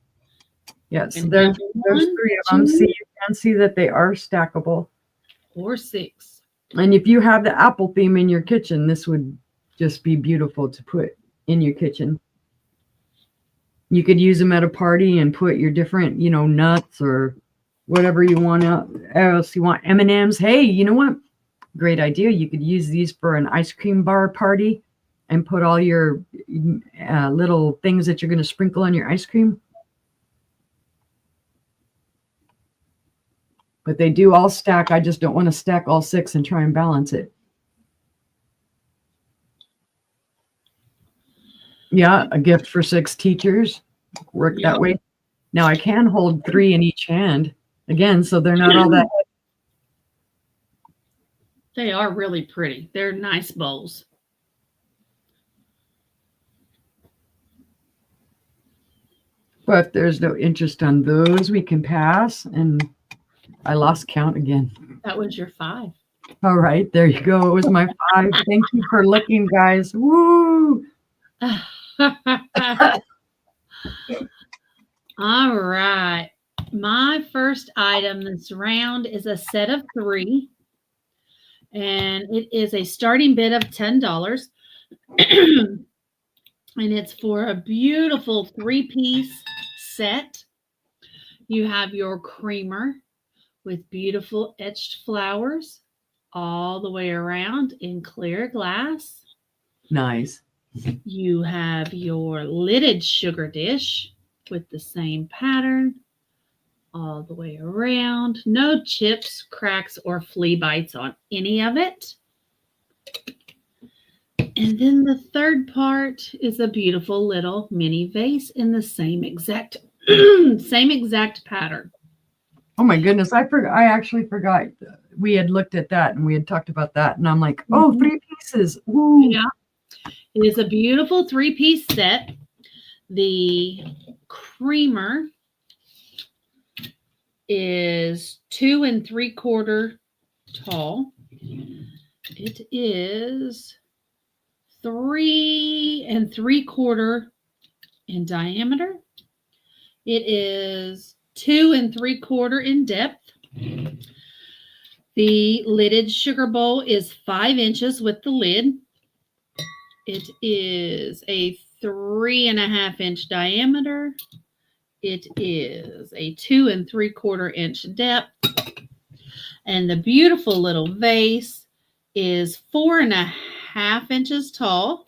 Yes,
And
there's
one,
3 of them.
2,
See, you can see that they are stackable.
or 6.
And if you have the apple theme in your kitchen, this would just be beautiful to put in your kitchen. You could use them at a party and put your different, nuts or whatever you want else you want. M&Ms. Hey, you know what? Great idea. You could use these for an ice cream bar party and put all your little things that you're going to sprinkle on your ice cream. But they do all stack. I just don't want to stack all 6 and try and balance it. Yeah, a gift for 6 teachers. Work that way. Now I can hold 3 in each hand. Again, so they're not all that.
They are really pretty. They're nice bowls.
But if there's no interest on those, we can pass. And I lost count again.
That was your 5.
All right, there you go. It was my 5. Thank you for looking, guys. Woo!
All right. My first item this round is a set of 3. And it is a starting bid of $10. And it's for a beautiful 3-piece set. You have your creamer with beautiful etched flowers all the way around in clear glass.
Nice.
You have your lidded sugar dish with the same pattern all the way around. No chips, cracks, or flea bites on any of it. And then the third part is a beautiful little mini vase in the same exact pattern.
Oh my goodness, I actually forgot we had looked at that and we had talked about that, and I'm like, oh, 3 pieces. Ooh.
Yeah. It is a beautiful 3-piece set. The creamer is 2 3/4 tall. It is 3 3/4 in diameter. It is 2 3/4 in depth. The lidded sugar bowl is 5 inches with the lid. It is a 3.5-inch diameter. It is a 2 3/4 inch depth. And the beautiful little vase is 4.5 inches tall.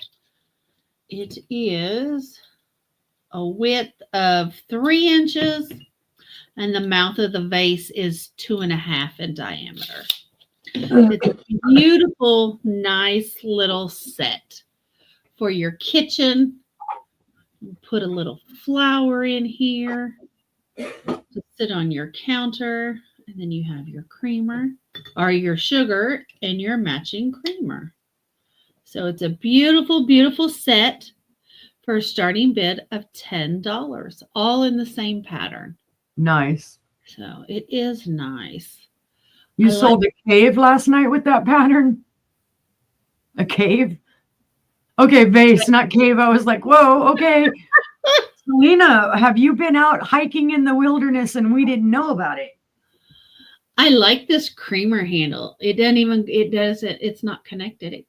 It is a width of 3 inches. And the mouth of the vase is 2.5 in diameter. It's a beautiful, nice little set for your kitchen. Put a little flower in here to sit on your counter. And then you have your creamer or your sugar and your matching creamer. So it's a beautiful, beautiful set for a starting bid of $10, all in the same pattern.
Nice.
So it is nice.
You sold a cave last night with that pattern? A cave? Okay, vase, not cave. I was like, whoa, okay. Selena, have you been out hiking in the wilderness and we didn't know about it?
I like this creamer handle. It's not connected.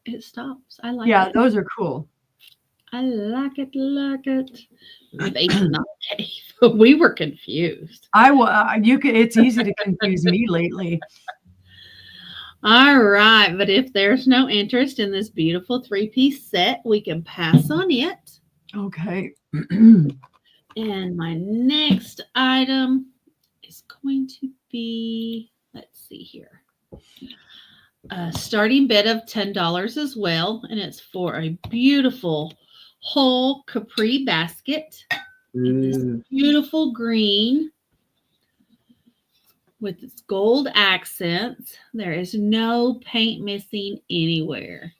It stops. I like it.
Yeah, those are cool.
I like it. Vase, not cave. We were confused.
It's easy to confuse me lately.
All right, but if there's no interest in this beautiful 3-piece set, we can pass on it.
Okay.
And my next item is going to be, let's see here. A starting bid of $10 as well, and it's for a beautiful whole capri basket. This
Ooh.
beautiful green with its gold accents. There is no paint missing anywhere.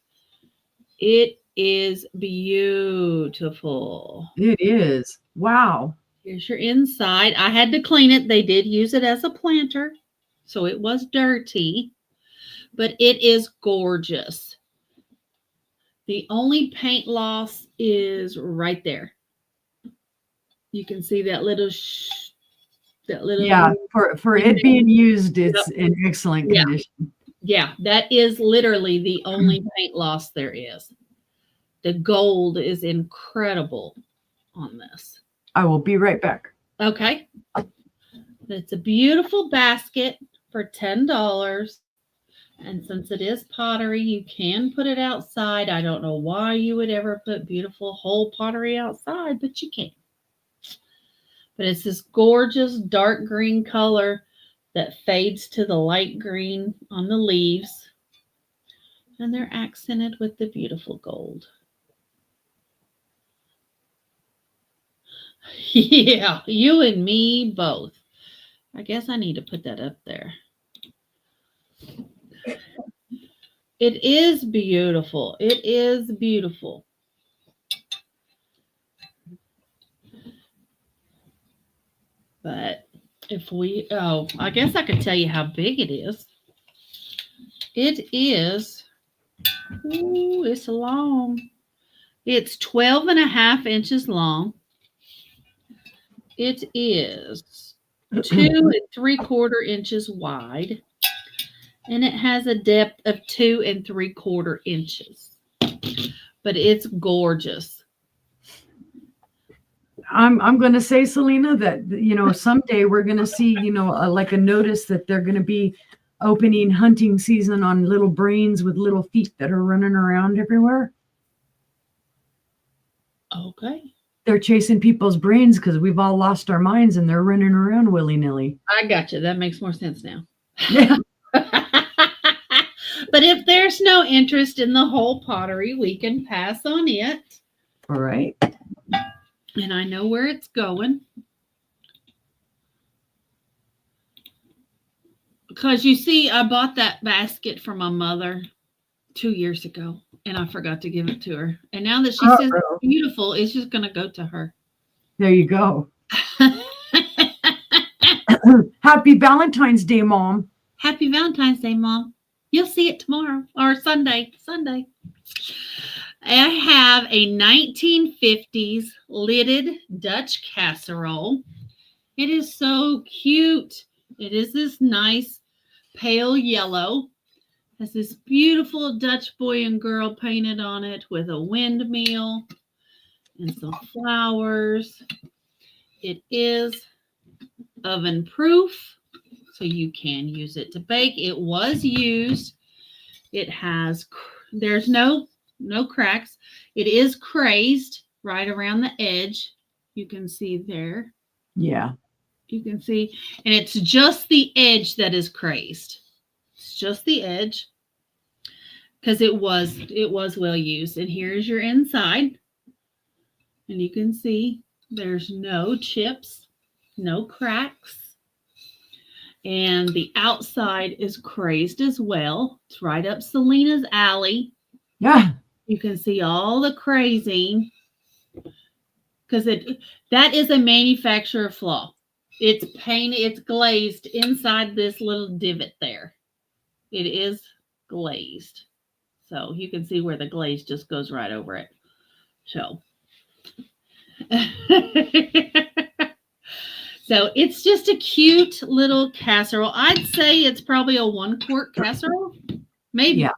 It is beautiful.
It is. Wow.
Here's your inside. I had to clean it. They did use it as a planter, so it was dirty, but it is gorgeous. The only paint loss is right there. You can see that little
Yeah, for it being used, it's in excellent
Yeah.
condition.
Yeah, that is literally the only paint loss there is. The gold is incredible on this.
I will be right back.
Okay. It's a beautiful basket for $10. And since it is pottery, you can put it outside. I don't know why you would ever put beautiful whole pottery outside, but you can. But it's this gorgeous dark green color that fades to the light green on the leaves. And they're accented with the beautiful gold. Yeah, you and me both. I guess I need to put that up there. It is beautiful. It is beautiful. But if we, I guess I could tell you how big it is. It is, ooh, it's long. It's 12.5 inches long. It is 2 3/4 inches wide. And it has a depth of 2 3/4 inches. But it's gorgeous.
I'm going to say, Selena, that someday we're going to see like a notice that they're going to be opening hunting season on little brains with little feet that are running around everywhere.
Okay.
They're chasing people's brains because we've all lost our minds and they're running around willy-nilly.
I got you. That makes more sense now.
Yeah.
But if there's no interest in the whole pottery, we can pass on it.
All right.
And I know where it's going. Because you see, I bought that basket for my mother 2 years ago, and I forgot to give it to her. And now that she says it's beautiful, it's just going to go to her.
There you go. Happy Valentine's Day, Mom.
Happy Valentine's Day, Mom. You'll see it tomorrow or Sunday. I have a 1950s lidded Dutch casserole. It is so cute. It is this nice pale yellow. Has this beautiful Dutch boy and girl painted on it with a windmill and some flowers. It is oven proof, so you can use it to bake. It was used. It has, there's no cracks. It is crazed right around the edge. You can see there.
Yeah.
You can see, and it's just the edge that is crazed. It's just the edge because it was well used. And here's your inside. And you can see there's no chips, no cracks. And the outside is crazed as well. It's right up Selena's alley.
Yeah.
You can see all the crazing because that is a manufacturer flaw. It's painted, it's glazed inside this little divot there. It is glazed. So you can see where the glaze just goes right over it. So, so it's just a cute little casserole. I'd say it's probably a 1-quart casserole. Maybe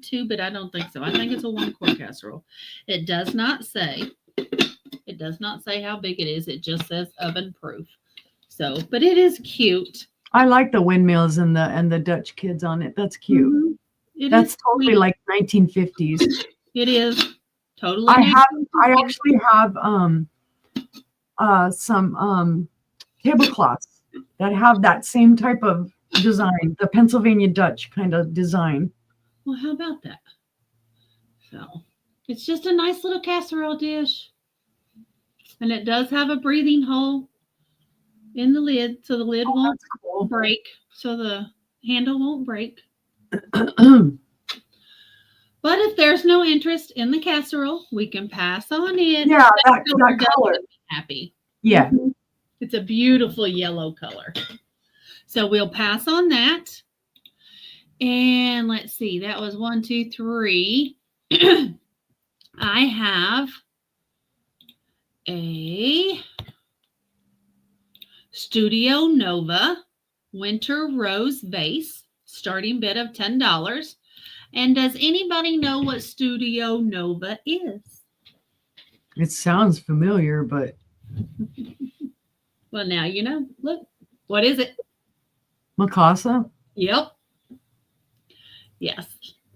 2, but I don't think so. I think it's a 1-quart casserole. It does not say how big it is. It just says oven proof. So, but it is cute.
I like the windmills and the Dutch kids on it. That's cute.
Mm-hmm.
That's totally sweet. Like 1950s.
It is totally.
I actually have some tablecloths that have that same type of design, the Pennsylvania Dutch kind of design.
Well, how about that? So it's just a nice little casserole dish. And it does have a breathing hole in the lid, so the lid won't
Cool.
break, so the handle won't break. But if there's no interest in the casserole, we can pass on it.
Yeah, that
Silver
color.
does make me happy.
Yeah.
It's a beautiful yellow color. So we'll pass on that. And let's see, that was 1, 2, 3. I have a Studio Nova Winter Rose Vase, starting bid of $10. And does anybody know what Studio Nova is?
It sounds familiar, but
Well, now you know. Look, what is it?
Mikasa?
Yep. Yes.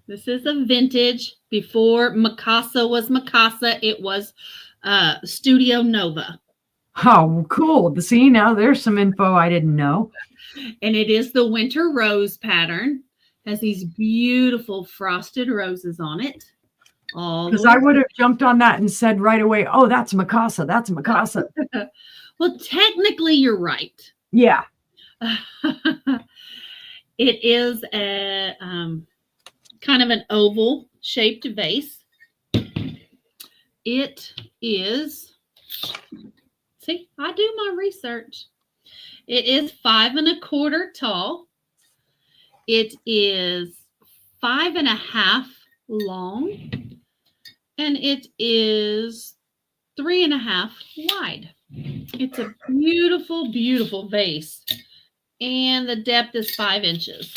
This is a vintage. Before Mikasa was Mikasa, it was Studio Nova.
Oh, cool. See, now there's some info I didn't know.
And it is the winter rose pattern. Has these beautiful frosted roses on it.
Because I would have jumped on that and said right away, oh, that's Mikasa. That's Mikasa.
Well, technically, you're right.
Yeah.
It is a kind of an oval shaped vase. It is, see, I do my research. It is 5 1/4 tall. It is 5 1/2 long, and it is 3 1/2 wide. It's a beautiful, beautiful vase, and the depth is 5 inches.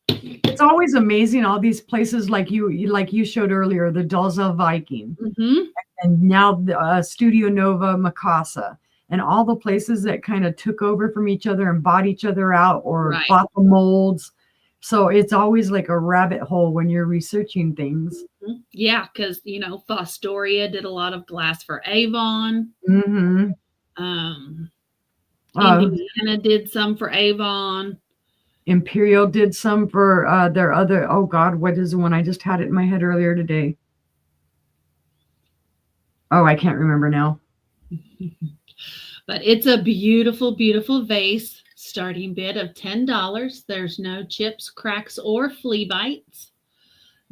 It's always amazing, all these places like you showed earlier, the Dalza Viking, and now the Studio Nova Mikasa, and all the places that kind of took over from each other and bought each other out or bought the molds. So it's always like a rabbit hole when you're researching things.
Yeah, because, you know, Fostoria did a lot of glass for Avon. Indiana did some for Avon.
Imperial did some for their other, oh God, what is the one? I just had it in my head earlier today. Oh, I can't remember now.
But it's a beautiful, beautiful vase. Starting bid of $10. There's no chips, cracks, or flea bites.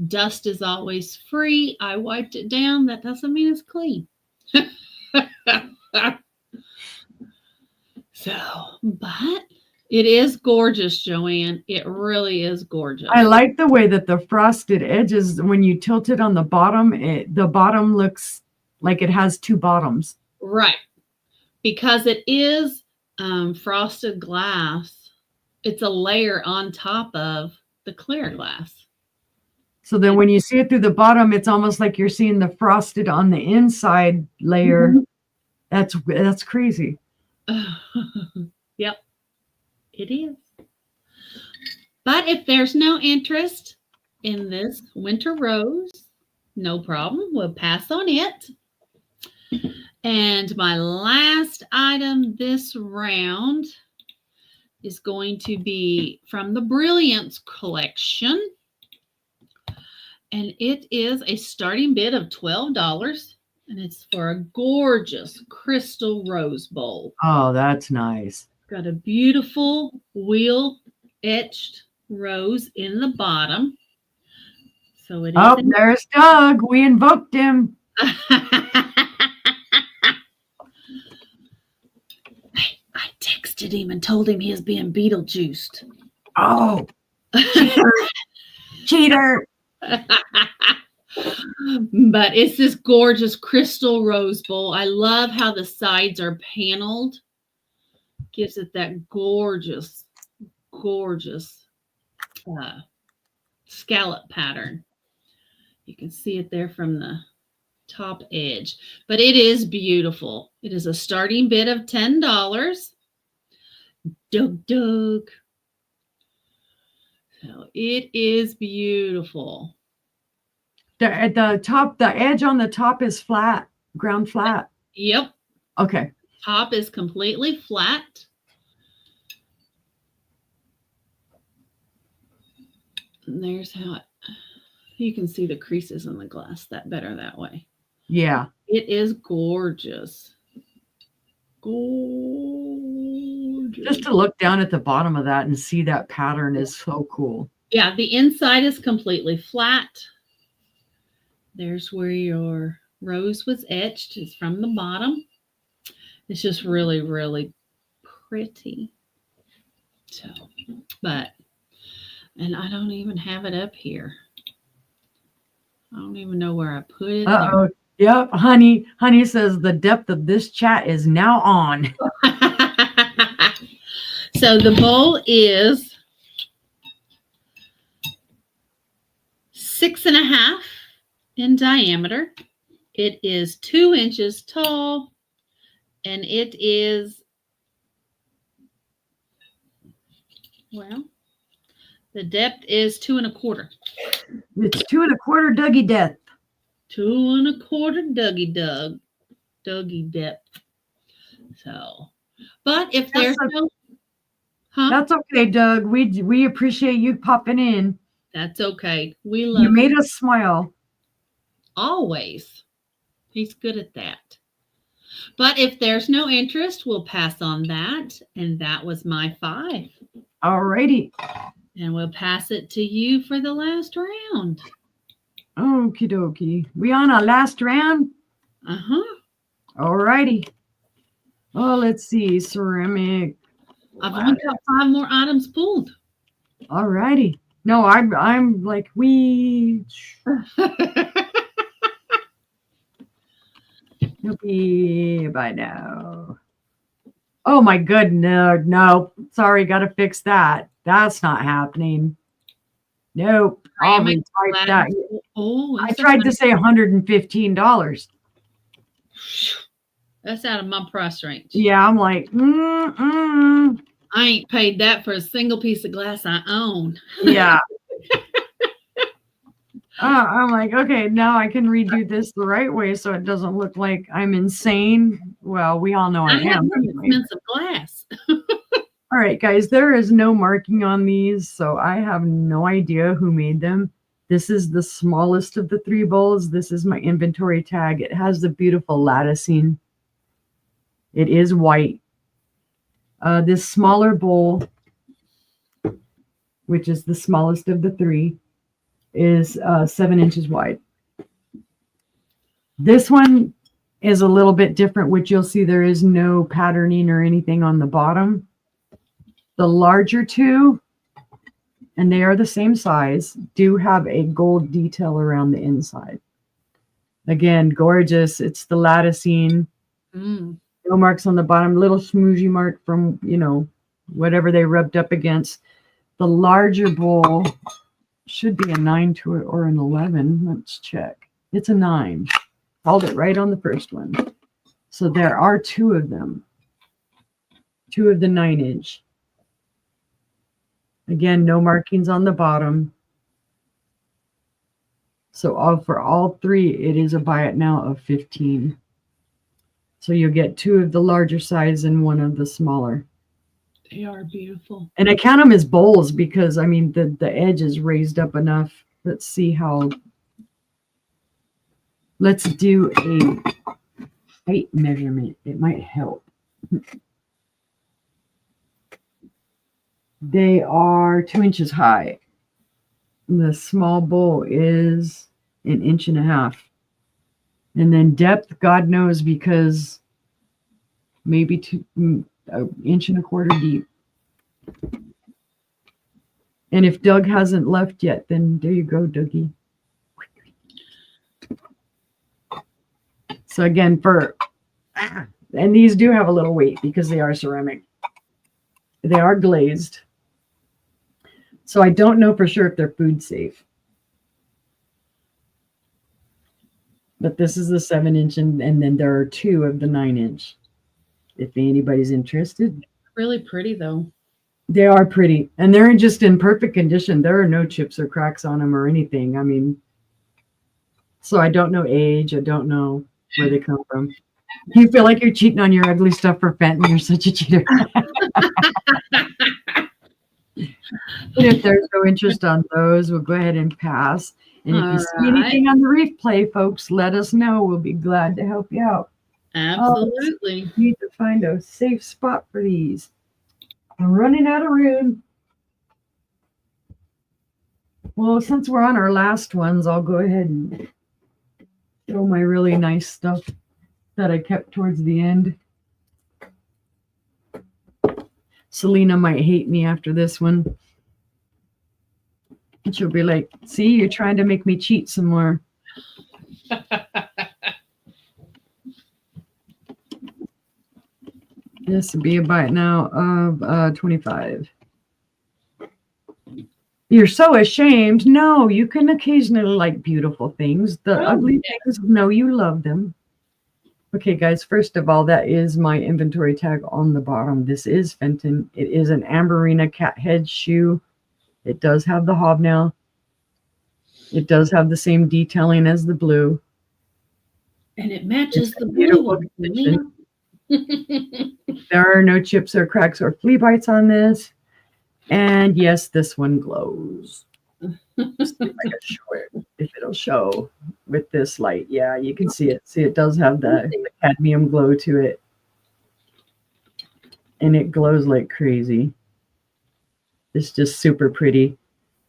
Dust is always free. I wiped it down. That doesn't mean it's clean. But it is gorgeous, Joanne. It really is gorgeous.
I like the way that the frosted edges, when you tilt it on the bottom, the bottom looks like it has two bottoms.
Right. Because it is frosted glass. It's a layer on top of the clear glass.
So then when you see it through the bottom, it's almost like you're seeing the frosted on the inside layer. That's crazy.
Yep, it is. But if there's no interest in this winter rose, no problem. We'll pass on it. And my last item this round is going to be from the Brilliance collection. And it is a starting bid of $12. And it's for a gorgeous crystal rose bowl.
Oh, that's nice.
Got a beautiful wheel etched rose in the bottom. So it is.
Oh, there's Doug. We invoked him.
I texted him and told him he was being Beetlejuiced.
Oh, cheater. Cheater.
But it's this gorgeous crystal rose bowl. I love how the sides are paneled. Gives it that gorgeous, gorgeous scallop pattern. You can see it there from the top edge. But it is beautiful. It is a starting bid of $10. Doug. So it is beautiful.
The top, the edge on the top is flat, ground flat.
Yep.
Okay.
Top is completely flat. And there's how you can see the creases in the glass that better that way.
Yeah.
It is gorgeous. Gorgeous.
Just to look down at the bottom of that and see that pattern is so cool.
Yeah, the inside is completely flat. There's where your rose was etched. It's from the bottom. It's just really, really pretty. So, but, and I don't even have it up here. I don't even know where I put it.
Uh-oh. Yep, honey. Honey says the depth of this chat is now on.
So the bowl is 6.5 in diameter. It is 2 inches tall, and it is, well, the depth is 2 1/4.
It's 2 1/4 Dougie depth.
2 1/4 Dougie depth. So, but if there's no,
That's okay, Doug. We appreciate you popping in.
That's okay. We love
you. Made us smile.
Always. He's good at that. But if there's no interest, we'll pass on that. And that was my 5.
Alrighty.
And we'll pass it to you for the last round.
Okie dokie. We on our last round?
Uh-huh.
Alrighty. Oh, let's see. Ceramic.
I've only got 5 more items pulled.
Alrighty. No, I'm like we. He'll be by now. Oh my goodness. No. Sorry, gotta fix that. That's not happening. Nope. I'll retype that.
Oh,
I tried to say $115.
That's out of my price range.
Yeah, I'm like,
I ain't paid that for a single piece of glass I own.
Yeah. I'm like, okay, now I can redo this the right way so it doesn't look like I'm insane. Well, we all know I am.
Expensive glass.
All right, guys, there is no marking on these, so I have no idea who made them. This is the smallest of the 3 bowls. This is my inventory tag. It has the beautiful latticing. It is white. This smaller bowl, which is the smallest of the 3, is 7 inches wide. This one is a little bit different, which you'll see there is no patterning or anything on the bottom. The larger 2, and they are the same size, do have a gold detail around the inside. Again, gorgeous. It's the latticing. No marks on the bottom, little smoozy mark from, whatever they rubbed up against. The larger bowl should be a 9 to it or an 11. Let's check. It's a 9. Called it right on the first one. So there are 2 of them. 2 of the 9-inch. Again, no markings on the bottom. So for all 3, it is a buy it now of 15. So you'll get 2 of the larger size and 1 of the smaller.
They are beautiful.
And I count them as bowls because, I mean, the edge is raised up enough. Let's see how. Let's do a height measurement. It might help. They are 2 inches high. The small bowl is 1.5 inches. And then depth, God knows, because maybe 1.25 inches deep. And if Doug hasn't left yet, then there you go, Dougie. So again, and these do have a little weight because they are ceramic. They are glazed. So I don't know for sure if they're food safe. But this is the 7-inch, and then there are 2 of the 9-inch. If anybody's interested.
Really pretty, though.
They are pretty. And they're just in perfect condition. There are no chips or cracks on them or anything. I mean, so I don't know age. I don't know where they come from. You feel like you're cheating on your ugly stuff for Fenton. You're such a cheater. And if there's no interest on those, we'll go ahead and pass. And if you
All
see
right.
anything on the replay, folks, let us know. We'll be glad to help you out.
Absolutely.
Need to find a safe spot for these. I'm running out of room. Well, since we're on our last ones, I'll go ahead and show my really nice stuff that I kept towards the end. Selena might hate me after this one. And she'll be like, see, you're trying to make me cheat some more. This would be a bite now of 25. You're so ashamed. No, you can occasionally like beautiful things. The ugly things, no, you love them. Okay, guys, first of all, that is my inventory tag on the bottom. This is Fenton. It is an Amberina cat head shoe. It does have the hobnail. It does have the same detailing as the blue.
And it matches
It's
the
a
blue
beautiful
one.
condition. There are no chips or cracks or flea bites on this. And yes, this one glows. See if I can show it, if it'll show with this light. Yeah, you can see it. See, it does have the cadmium glow to it. And it glows like crazy. It's just super pretty.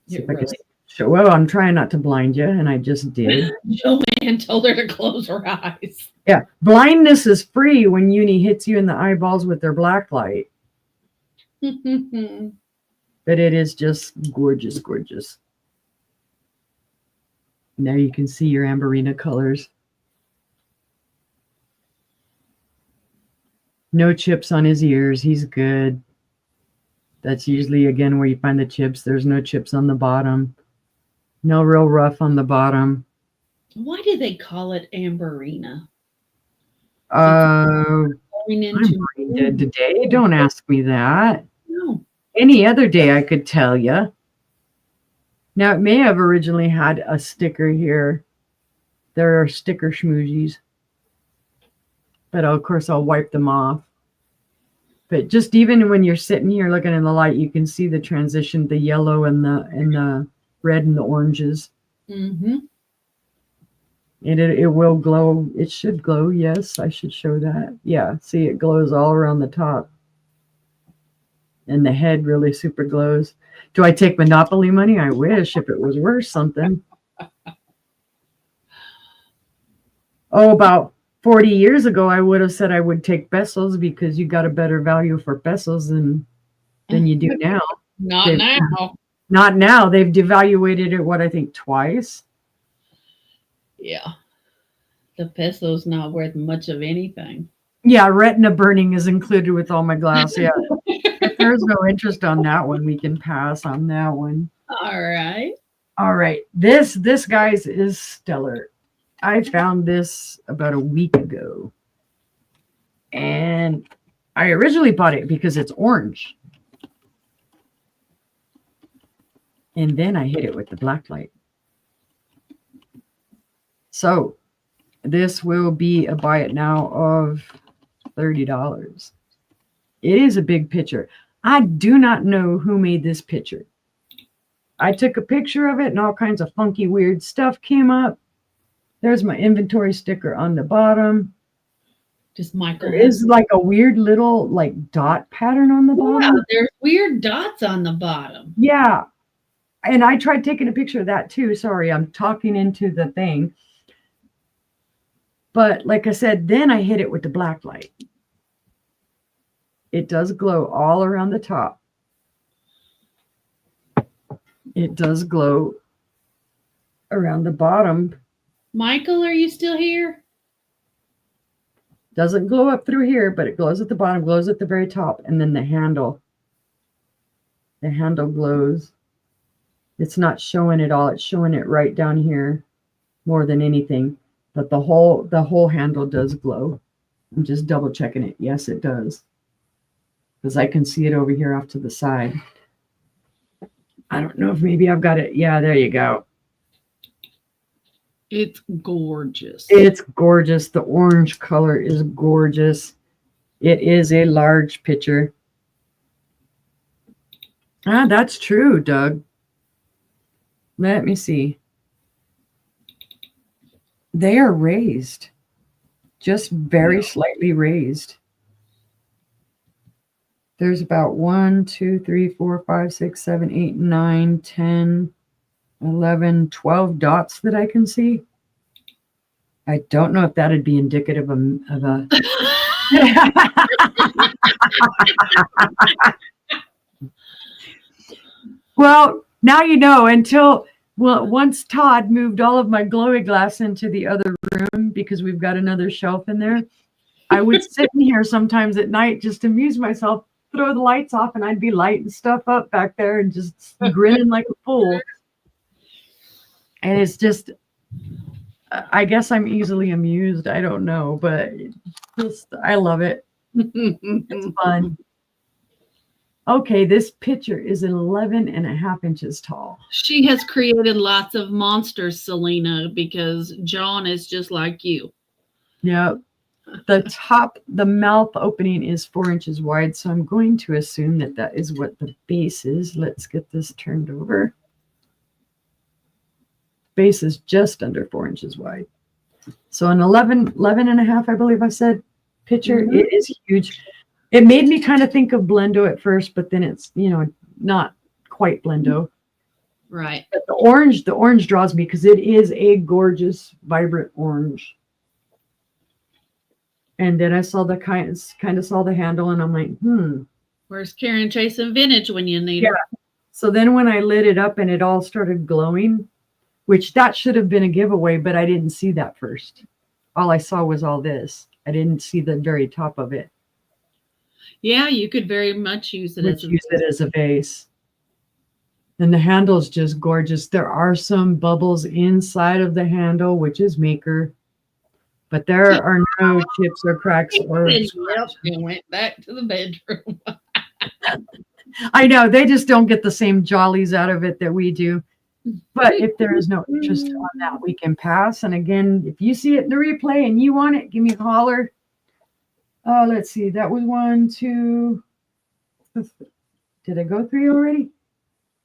See if I can show. Well, I'm trying not to blind you, and I just did.
Joanne told her to close her eyes.
Yeah, blindness is free when uni hits you in the eyeballs with their black light. But it is just gorgeous, gorgeous. Now you can see your Amberina colors. No chips on his ears. He's good. That's usually, again, where you find the chips. There's no chips on the bottom. No real rough on the bottom.
Why do they call it Amberina?
I'm brain dead today. Don't ask me that.
No.
Any other day I could tell you. Now, it may have originally had a sticker here. There are sticker schmoozies. But of course, I'll wipe them off. But just even when you're sitting here looking in the light, you can see the transition, the yellow and the red and the oranges.
Mm-hmm.
It will glow. It should glow. Yes, I should show that. Yeah, see, it glows all around the top. And the head really super glows. Do I take Monopoly money? I wish, if it was worth something. Oh, about 40 years ago, I would have said I would take pesos because you got a better value for pesos than you do now.
Not now.
Not now. They've devaluated it, what, I think twice?
Yeah. The peso's not worth much of anything.
Yeah, retina burning is included with all my glass. Yeah. If there's no interest on that one, we can pass on that one.
All right.
All right. This guys is stellar. I found this about a week ago. And I originally bought it because it's orange. And then I hit it with the black light. So this will be a buy it now of $30. It is a big picture. I do not know who made this picture. I took a picture of it and all kinds of funky, weird stuff came up. There's my inventory sticker on the bottom.
Just Michael.
There is like a weird little like dot pattern on the bottom.
Yeah, there's weird dots on the bottom.
Yeah. And I tried taking a picture of that too. Sorry, I'm talking into the thing. But like I said, then I hit it with the black light. It does glow all around the top. It does glow around the bottom.
Michael, are you still here?
Doesn't glow up through here, but it glows at the bottom, glows at the very top, and then the handle. The handle glows. It's not showing it all. It's showing it right down here more than anything. But the whole handle does glow. I'm just double checking it. Yes, it does. Because I can see it over here off to the side. I don't know if maybe I've got it. Yeah, there you go.
It's gorgeous.
It's gorgeous. The orange color is gorgeous. It is a large picture. Ah, that's true, Doug. Let me see. They are raised, just very slightly raised. There's about 1, 2, 3, 4, 5, 6, 7, 8, 9, 10, 11, 12 dots that I can see. I don't know if that'd be indicative of a. Well, now you know. Once Todd moved all of my glowy glass into the other room because we've got another shelf in there, I would sit in here sometimes at night just to amuse myself, throw the lights off, and I'd be lighting stuff up back there and just grinning like a fool. And it's just, I guess I'm easily amused. I don't know, but I love it. It's fun. Okay, this picture is 11 and a half inches tall.
She has created lots of monsters, Selena, because John is just like you.
Yep. The mouth opening is 4 inches wide, so I'm going to assume that is what the base is. Let's get this turned over. Base is just under 4 inches wide. So an 11 and a half, I believe I said, picture. Mm-hmm. It is huge. It made me kind of think of Blendo at first, but then it's, not quite Blendo.
Right.
But the orange draws me because it is a gorgeous, vibrant orange. And then I saw kind of saw the handle, and I'm like,
Where's Karen chasing vintage when you need her?
So then when I lit it up and it all started glowing, which that should have been a giveaway, but I didn't see that first. All I saw was all this. I didn't see the very top of it.
Yeah, you could very much use it
as a base. And the handle is just gorgeous. There are some bubbles inside of the handle, which is maker. But there are no chips or cracks or
and went back to the bedroom.
I know, they just don't get the same jollies out of it that we do. But if there is no interest on that, we can pass. And again, if you see it in the replay and you want it, give me a holler. Let's see. That was 1, 2. Did I go 3 already?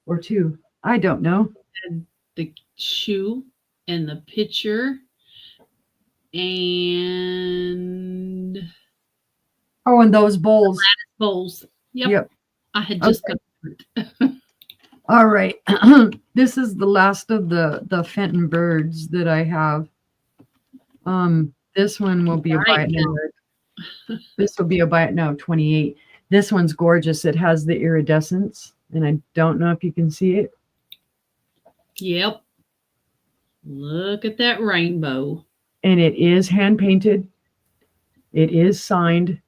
Or 2? I don't know.
And the shoe and the picture and
and those bowls.
Bowls. Yep. I had just got it.
All right. This is the last of the Fenton birds that I have. This one will be a buy it now. This will be a buy it now, 28. This one's gorgeous. It has the iridescence, and I don't know if you can see it.
Yep. Look at that rainbow.
And it is hand painted. It is signed.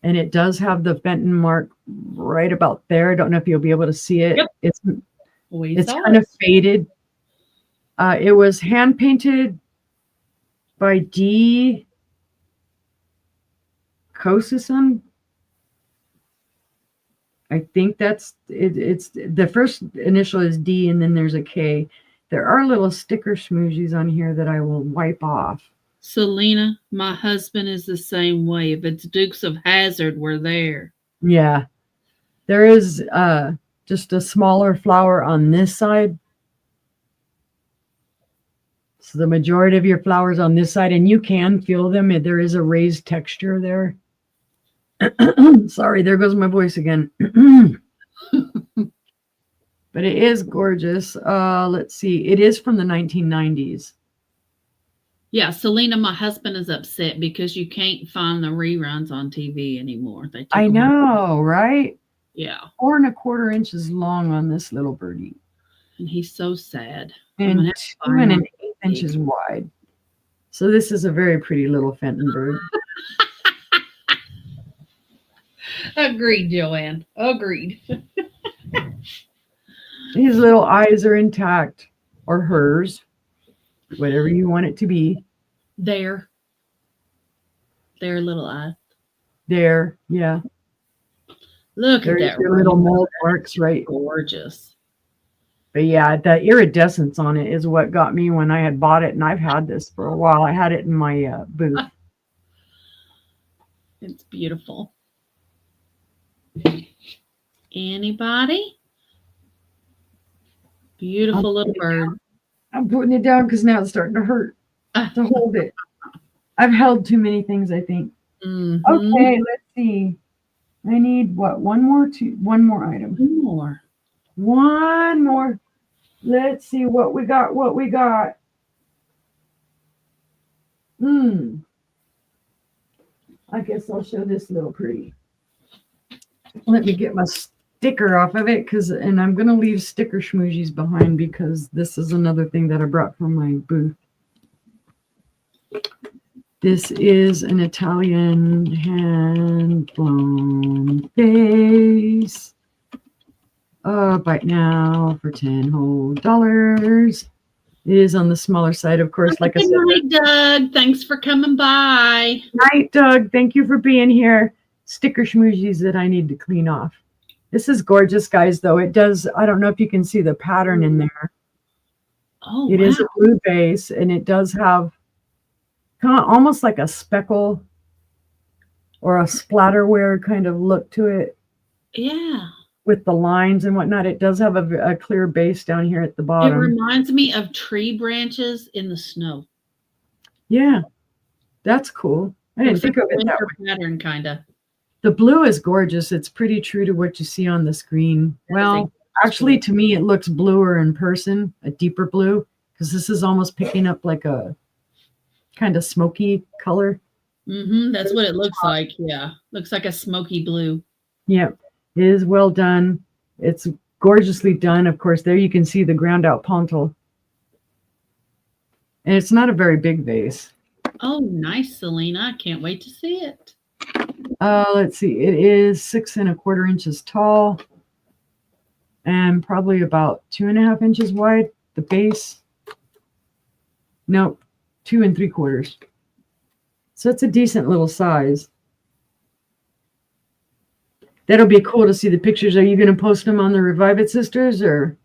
And it does have the Fenton mark right about there. I don't know if you'll be able to see it. Yep. It's kind of faded. It was hand painted by D. Kosison. I think that's it. It's the first initial is D, and then there's a K. There are little sticker smoozies on here that I will wipe off.
Selena, my husband is the same way. If it's Dukes of Hazzard, we're there.
Yeah. There is just a smaller flower on this side. So the majority of your flowers on this side, and you can feel them. There is a raised texture there. Sorry, there goes my voice again. But it is gorgeous. Let's see. It is from the 1990s.
Yeah, Selena, my husband is upset because you can't find the reruns on TV anymore.
I know, right?
Yeah.
4 1/4 inches long on this little birdie.
And he's so sad.
And 2 1/8 inches wide. So this is a very pretty little Fenton bird.
Agreed, Joanne. Agreed.
His little eyes are intact, or hers, whatever you want it to be.
Their little eyes.
There, yeah.
Look at that.
Your little mold marks, right?
Gorgeous.
But yeah, the iridescence on it is what got me when I had bought it, and I've had this for a while. I had it in my booth.
It's beautiful. Anybody? Beautiful little bird.
I'm putting it down because now it's starting to hurt to hold it. I've held too many things, I think.
Mhm.
Okay, let's see. I need what? One more item.
More.
One more. Let's see what we got. I guess I'll show this little pretty. Let me get my sticker off of it and I'm gonna leave sticker schmoozies behind because this is another thing that I brought from my booth. This is an Italian hand blown vase. Right now for $10 whole. It is on the smaller side, of course. Like I said.
Good night, Doug. Thanks for coming by.
Night, Doug. Thank you for being here. Sticker schmoozies that I need to clean off. This is gorgeous, guys, though. It does, I don't know if you can see the pattern in there.
Oh,
It is a blue base, and it does have kind of almost like a speckle or a splatterware kind of look to it.
Yeah.
With the lines and whatnot. It does have a clear base down here at the bottom.
It reminds me of tree branches in the snow.
Yeah, that's cool. I didn't think of it that way.
Pattern, kind of.
The blue is gorgeous. It's pretty true to what you see on the screen. Well, actually, to me, it looks bluer in person, a deeper blue, because this is almost picking up like a kind of smoky color.
That's what it looks like. Yeah, looks like a smoky blue.
Yep, it is well done. It's gorgeously done. Of course, there you can see the ground out pontal. And it's not a very big vase.
Oh, nice, Selena. I can't wait to see it.
Let's see. It is 6 1/4 inches tall and probably about 2.5 inches wide. The base. Nope, 2 3/4. So it's a decent little size. That'll be cool to see the pictures. Are you going to post them on the Revive It Sisters or?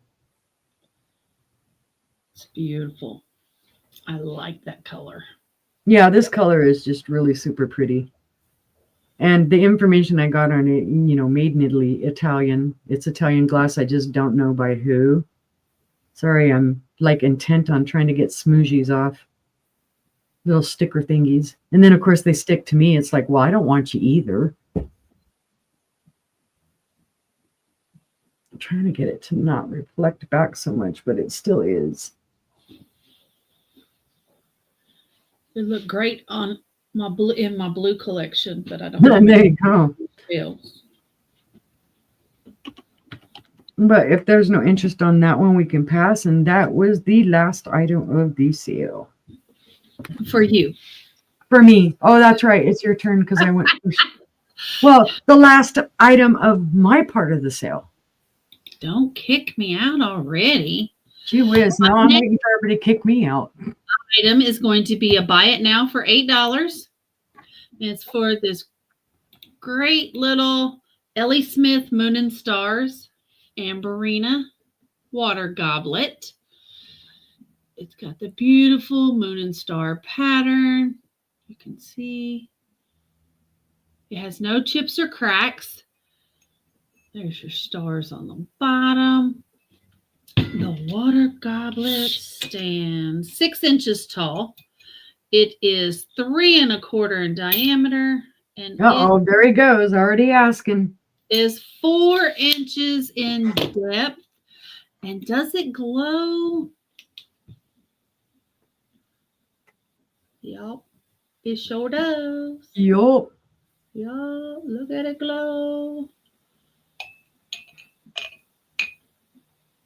It's beautiful. I like that color.
Yeah, this color is just really super pretty. And the information I got on it, made in Italy, Italian. It's Italian glass. I just don't know by who. Sorry, I'm like intent on trying to get smooshies off. Little sticker thingies. And then, of course, they stick to me. It's like, well, I don't want you either. I'm trying to get it to not reflect back so much, but it still is.
They look great on my blue collection, but I don't.
There you go.
Feels.
But if there's no interest on that one, we can pass. And that was the last item of the sale.
For you.
For me. Oh, that's right. It's your turn because I went first. Well, the last item of my part of the sale.
Don't kick me out already.
Gee whiz. Now I'm waiting for everybody to kick me out.
Item is going to be a buy it now for $8. It's for this great little Ellie Smith Moon and Stars Amberina water goblet. It's got the beautiful moon and star pattern. You can see it has no chips or cracks. There's your stars on the bottom. The water goblet stands 6 inches tall. It is 3 1/4 in diameter. And
there he goes. Already asking.
Is 4 inches in depth. And does it glow? Yup. It sure does.
Yup.
Yup. Look at it glow.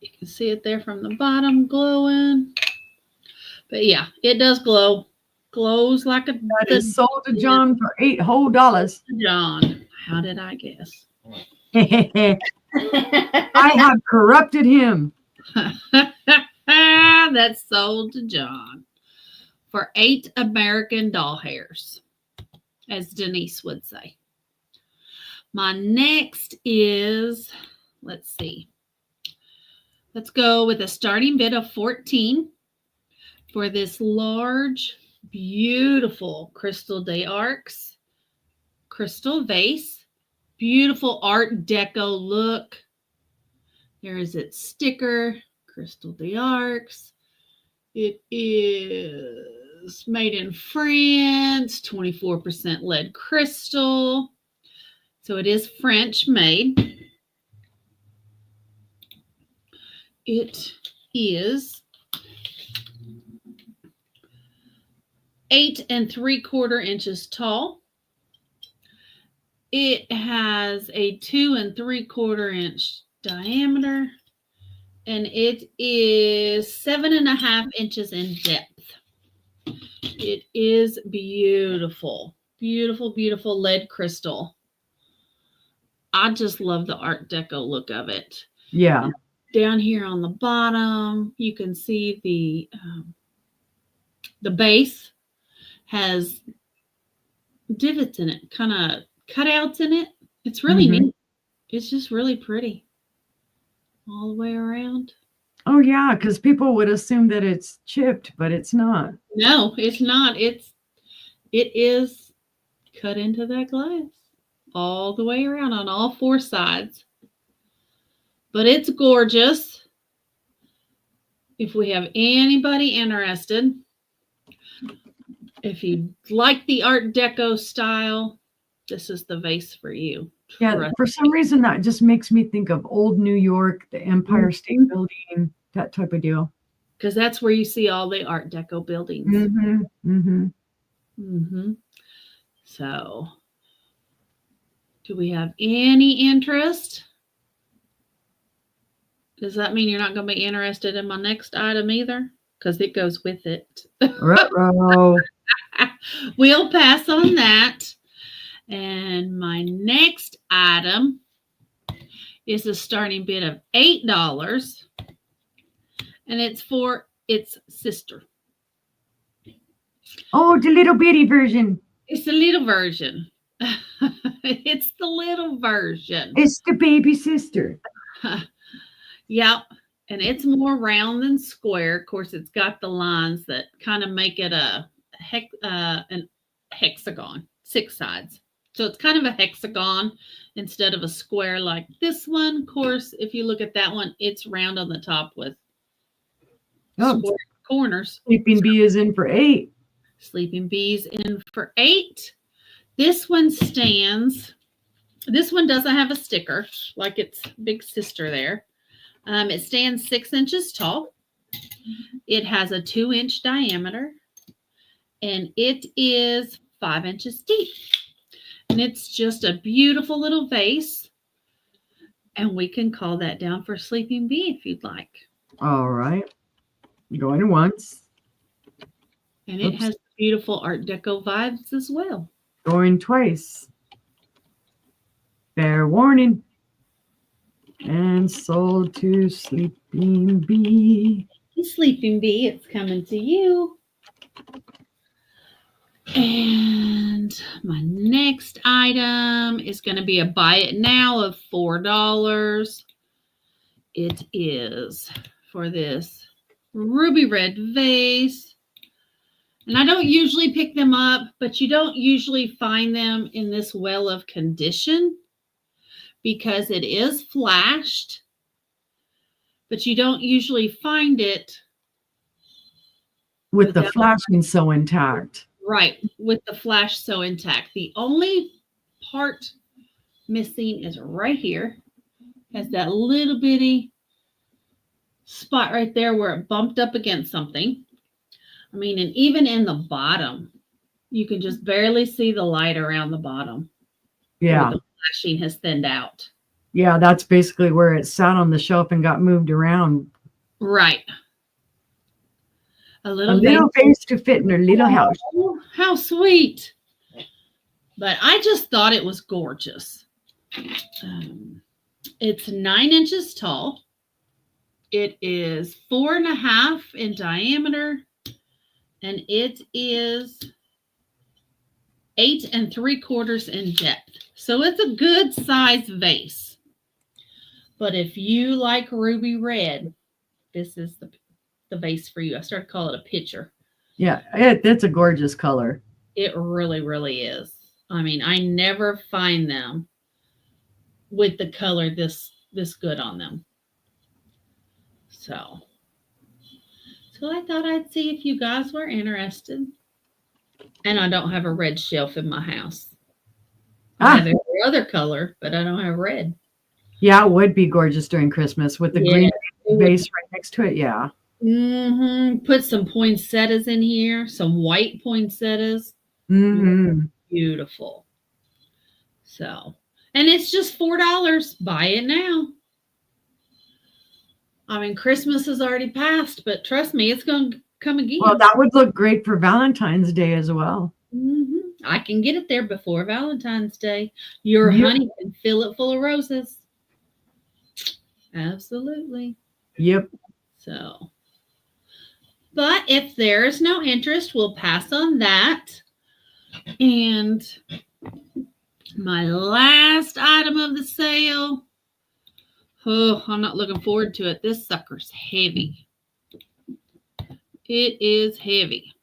You can see it there from the bottom glowing. But yeah, it does glow. Glows like a...
That is sold to John for $8 whole.
John. How did I guess?
I have corrupted him.
That's sold to John for 8 American doll hairs, as Denise would say. My next is, let's see. Let's go with a starting bid of 14 for this large, beautiful Crystal Day Arcs crystal vase. Beautiful Art Deco look. There is its sticker, Crystal d'Arcs. It is made in France, 24% lead crystal. So it is French made. It is 8 3/4 inches tall. It has a 2 3/4 inch diameter, and it is 7.5 inches in depth. It is beautiful, beautiful, beautiful lead crystal. I just love the Art Deco look of it.
Yeah.
Down here on the bottom, you can see the base has divots in it, kind of cutouts in it. It's really neat. It's just really pretty all the way around.
Oh yeah, because people would assume that it's chipped, but it's not.
No, it's not. It is cut into that glass all the way around on all 4 sides. But it's gorgeous. If we have anybody interested, if you like the Art Deco style, this is the vase for you.
Yeah, for some reason that just makes me think of old New York, the Empire State Building, that type of deal.
Because that's where you see all the Art Deco buildings. So, do we have any interest? Does that mean you're not going to be interested in my next item either? Because it goes with it. We'll pass on that. And my next item is a starting bid of $8. And it's for its sister.
Oh, the little bitty version.
It's the little version. It's the little version.
It's the baby sister.
Yep. And it's more round than square. Of course, it's got the lines that kind of make it an hexagon, 6 sides. So it's kind of a hexagon instead of a square like this one. Of course, if you look at that one, it's round on the top with square corners.
Sleeping Bee is in for 8.
Sleeping Bee's in for 8. This one stands. This one doesn't have a sticker like its big sister there. It stands 6 inches tall. It has a 2-inch diameter, and it is 5 inches deep. And it's just a beautiful little vase. And we can call that down for Sleeping Bee if you'd like.
All right. Going once.
And it has beautiful Art Deco vibes as well.
Going twice. Fair warning. And sold to Sleeping Bee.
Sleeping Bee, it's coming to you. And my next item is going to be a buy it now of $4. It is for this ruby red vase. And I don't usually pick them up, but you don't usually find them in this well of condition because it is flashed. But you don't usually find it
with the flashing so intact.
Right, with the flash so intact. The only part missing is right here. Has that little bitty spot right there where it bumped up against something. I mean, and even in the bottom, you can just barely see the light around the bottom.
Yeah.
The flashing has thinned out.
Yeah, that's basically where it sat on the shelf and got moved around.
Right. A little
vase to fit in her little house.
How sweet. But I just thought it was gorgeous. It's 9 inches tall. It is 4.5 in diameter. And it is 8 3/4 in depth. So it's a good size vase. But if you like ruby red, this is the vase for you. I started to call it a pitcher.
Yeah, it's a gorgeous color.
It really, really is. I mean, I never find them with the color this good on them. So So I thought I'd see if you guys were interested. And I don't have a red shelf in my house. I have
Ah,
every other color, but I don't have red.
yeah, it would be gorgeous during Christmas with the
Yeah,
green
it would.
vase right next to it. Yeah.
Put some poinsettias in here, some white poinsettias.
Hmm.
Beautiful. So, and it's just $4. Buy it now. I mean, Christmas has already passed, but trust me, it's going to come
Well,
again.
that would look great for Valentine's Day as well.
I can get it there before Valentine's Day. Your
Yep.
honey can fill it full of roses. Absolutely.
Yep.
So, but if there is no interest, we'll pass on that. And my last item of the sale. Oh, I'm not looking forward to it. This sucker's heavy. It is heavy.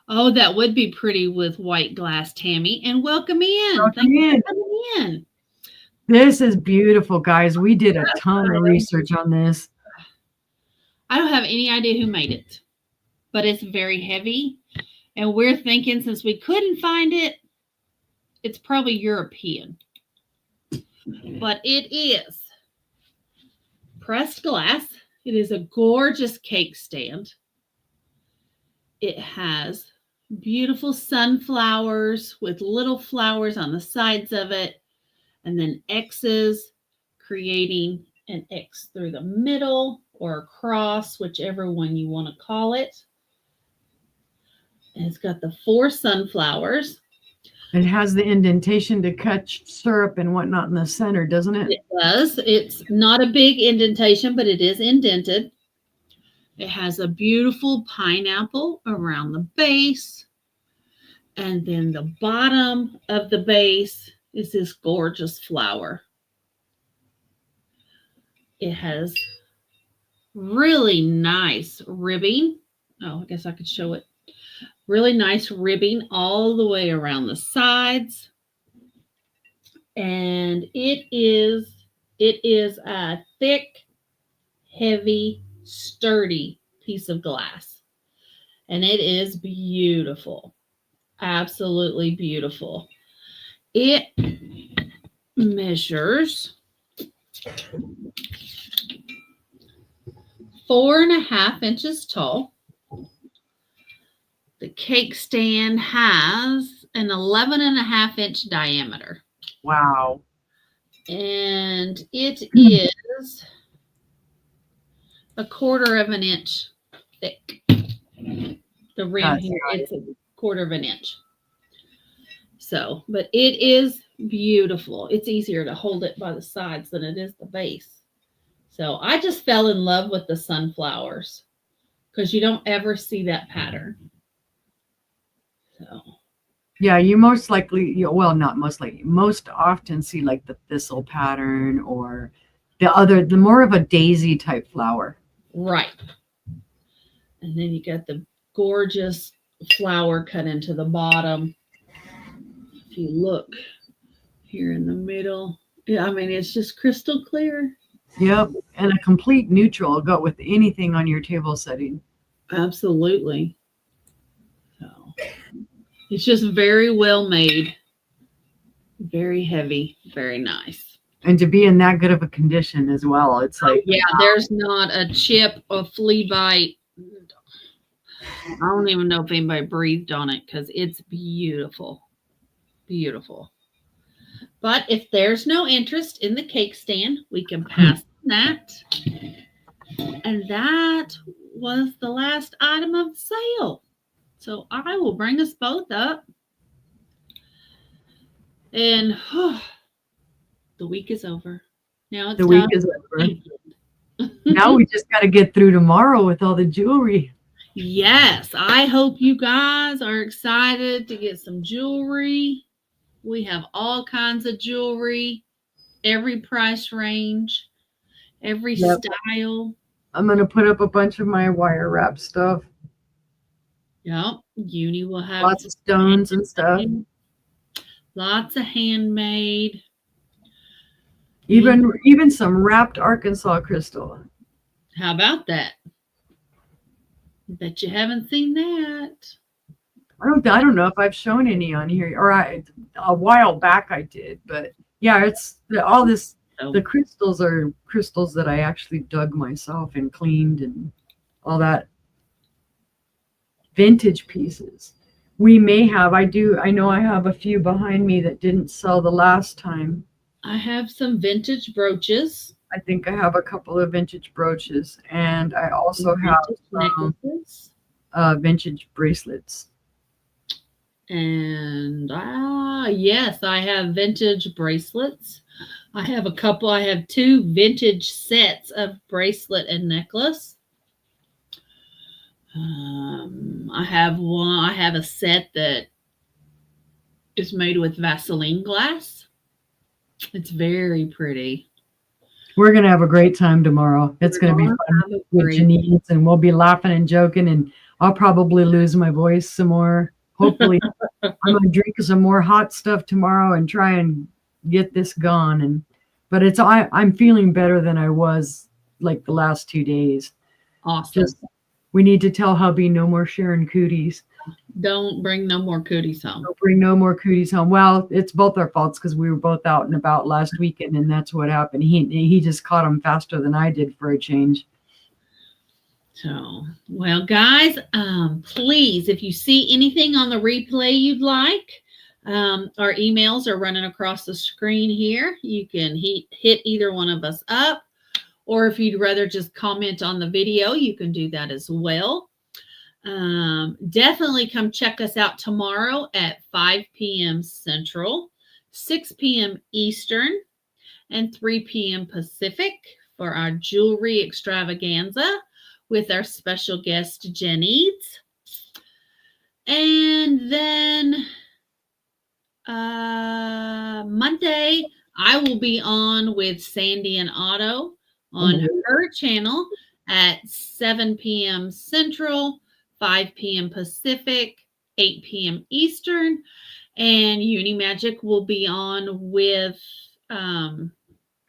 Oh, that would be pretty with white glass, Tammy. And welcome in.
Welcome
Thank you
in.
for coming in.
This is beautiful, guys. We did a ton of research on this.
I don't have any idea who made it, but it's very heavy. And we're thinking since we couldn't find it, it's probably European. But it is pressed glass. It is a gorgeous cake stand. It has beautiful sunflowers with little flowers on the sides of it, and then X's creating an X through the middle or a cross, whichever one you want to call it. And it's got the 4 sunflowers.
It has the indentation to catch syrup and whatnot in the center, doesn't it?
It does. It's not a big indentation, but it is indented. It has a beautiful pineapple around the base. And then the bottom of the base is this gorgeous flower. It has really nice ribbing. Oh, I guess I could show it. Really nice ribbing all the way around the sides. And it is a thick, heavy, sturdy piece of glass. And it is beautiful. Absolutely beautiful. It measures 4.5 inches tall. The cake stand has an 11.5-inch diameter.
Wow.
And it is 1/4 of an inch thick. The rim here, it's 1/4 of an inch. So, but it is beautiful. It's easier to hold it by the sides than it is the base. So I just fell in love with the sunflowers because you don't ever see that pattern. So.
Yeah, you most likely, well, not most likely, most often see like the thistle pattern or the more of a daisy type flower.
Right. And then you got the gorgeous flower cut into the bottom. If you look here in the middle, yeah, I mean, it's just crystal clear.
Yep. And a complete neutral go with anything on your table setting.
Absolutely. So it's just very well made, very heavy, very nice.
And to be in that good of a condition as well. It's like,
yeah, there's not a chip or flea bite. I don't even know if anybody breathed on it because it's beautiful. Beautiful. But if there's no interest in the cake stand, we can pass that. And that was the last item of the sale. So I will bring us both up. And the week is over. Now it's
the week is over. Now we just got to get through tomorrow with all the jewelry.
Yes, I hope you guys are excited to get some jewelry. We have all kinds of jewelry, every price range, every style.
I'm going to put up a bunch of my wire wrap stuff.
Yep, Uni will have
lots of stones and stuff.
Lots of handmade.
Even some wrapped Arkansas crystal.
How about that? Bet you haven't seen that.
I don't know if I've shown any on here, or a while back I did, but yeah, all this.
Oh,
The crystals are crystals that I actually dug myself and cleaned and all that. Vintage pieces. We may have. I know I have a few behind me that didn't sell the last time.
I have some vintage brooches.
I think I have a couple of vintage brooches, and I also have
vintage necklaces.
Vintage bracelets.
And yes, I have vintage bracelets. I have a couple. I have 2 vintage sets of bracelet and necklace. I have a set that is made with Vaseline glass. It's very pretty.
We're gonna have a great time tomorrow. It's gonna be fun with Janice, and we'll be laughing and joking, and I'll probably lose my voice some more. Hopefully, I'm gonna drink some more hot stuff tomorrow and try and get this gone. But I'm feeling better than I was like the last 2 days.
Awesome.
We need to tell hubby no more sharing cooties.
Don't bring no more cooties home.
Don't bring no more cooties home. Well, it's both our faults because we were both out and about last weekend, and that's what happened. He just caught them faster than I did for a change.
So, well, guys, please, if you see anything on the replay you'd like, our emails are running across the screen here. You can hit either one of us up, or if you'd rather just comment on the video, you can do that as well. Definitely come check us out tomorrow at 5 p.m. Central, 6 p.m. Eastern, and 3 p.m. Pacific for our jewelry extravaganza with our special guest, Janice. And then Monday, I will be on with Sandy and Otto on her channel at 7 p.m. Central, 5 p.m. Pacific, 8 p.m. Eastern. And Uni Magic will be on with...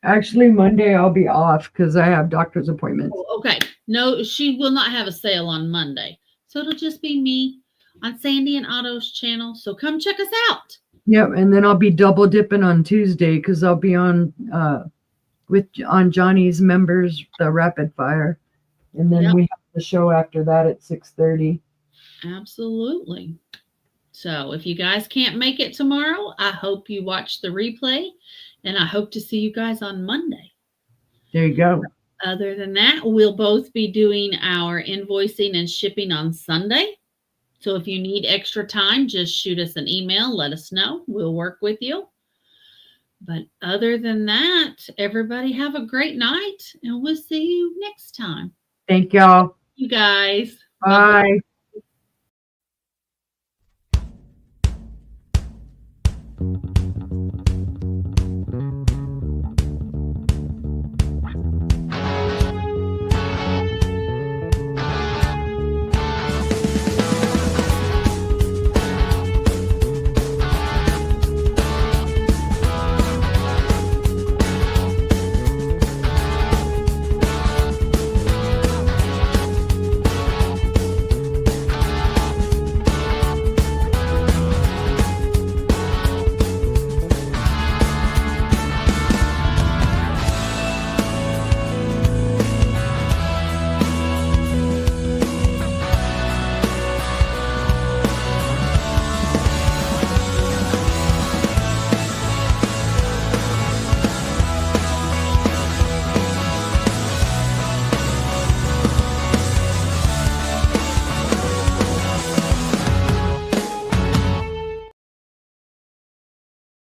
Actually, Monday I'll be off because I have doctor's appointments.
Okay. No, she will not have a sale on Monday. So it'll just be me on Sandy and Otto's channel. So come check us out.
Yep, and then I'll be double dipping on Tuesday because I'll be on Johnny's members, the rapid fire. And then we have the show after that at 6:30.
Absolutely. So if you guys can't make it tomorrow, I hope you watch the replay, and I hope to see you guys on Monday.
There you go.
Other than that, we'll both be doing our invoicing and shipping on Sunday. So if you need extra time, just shoot us an email. Let us know. We'll work with you. But other than that, everybody have a great night, and we'll see you next time.
Thank y'all.
You guys.
Bye.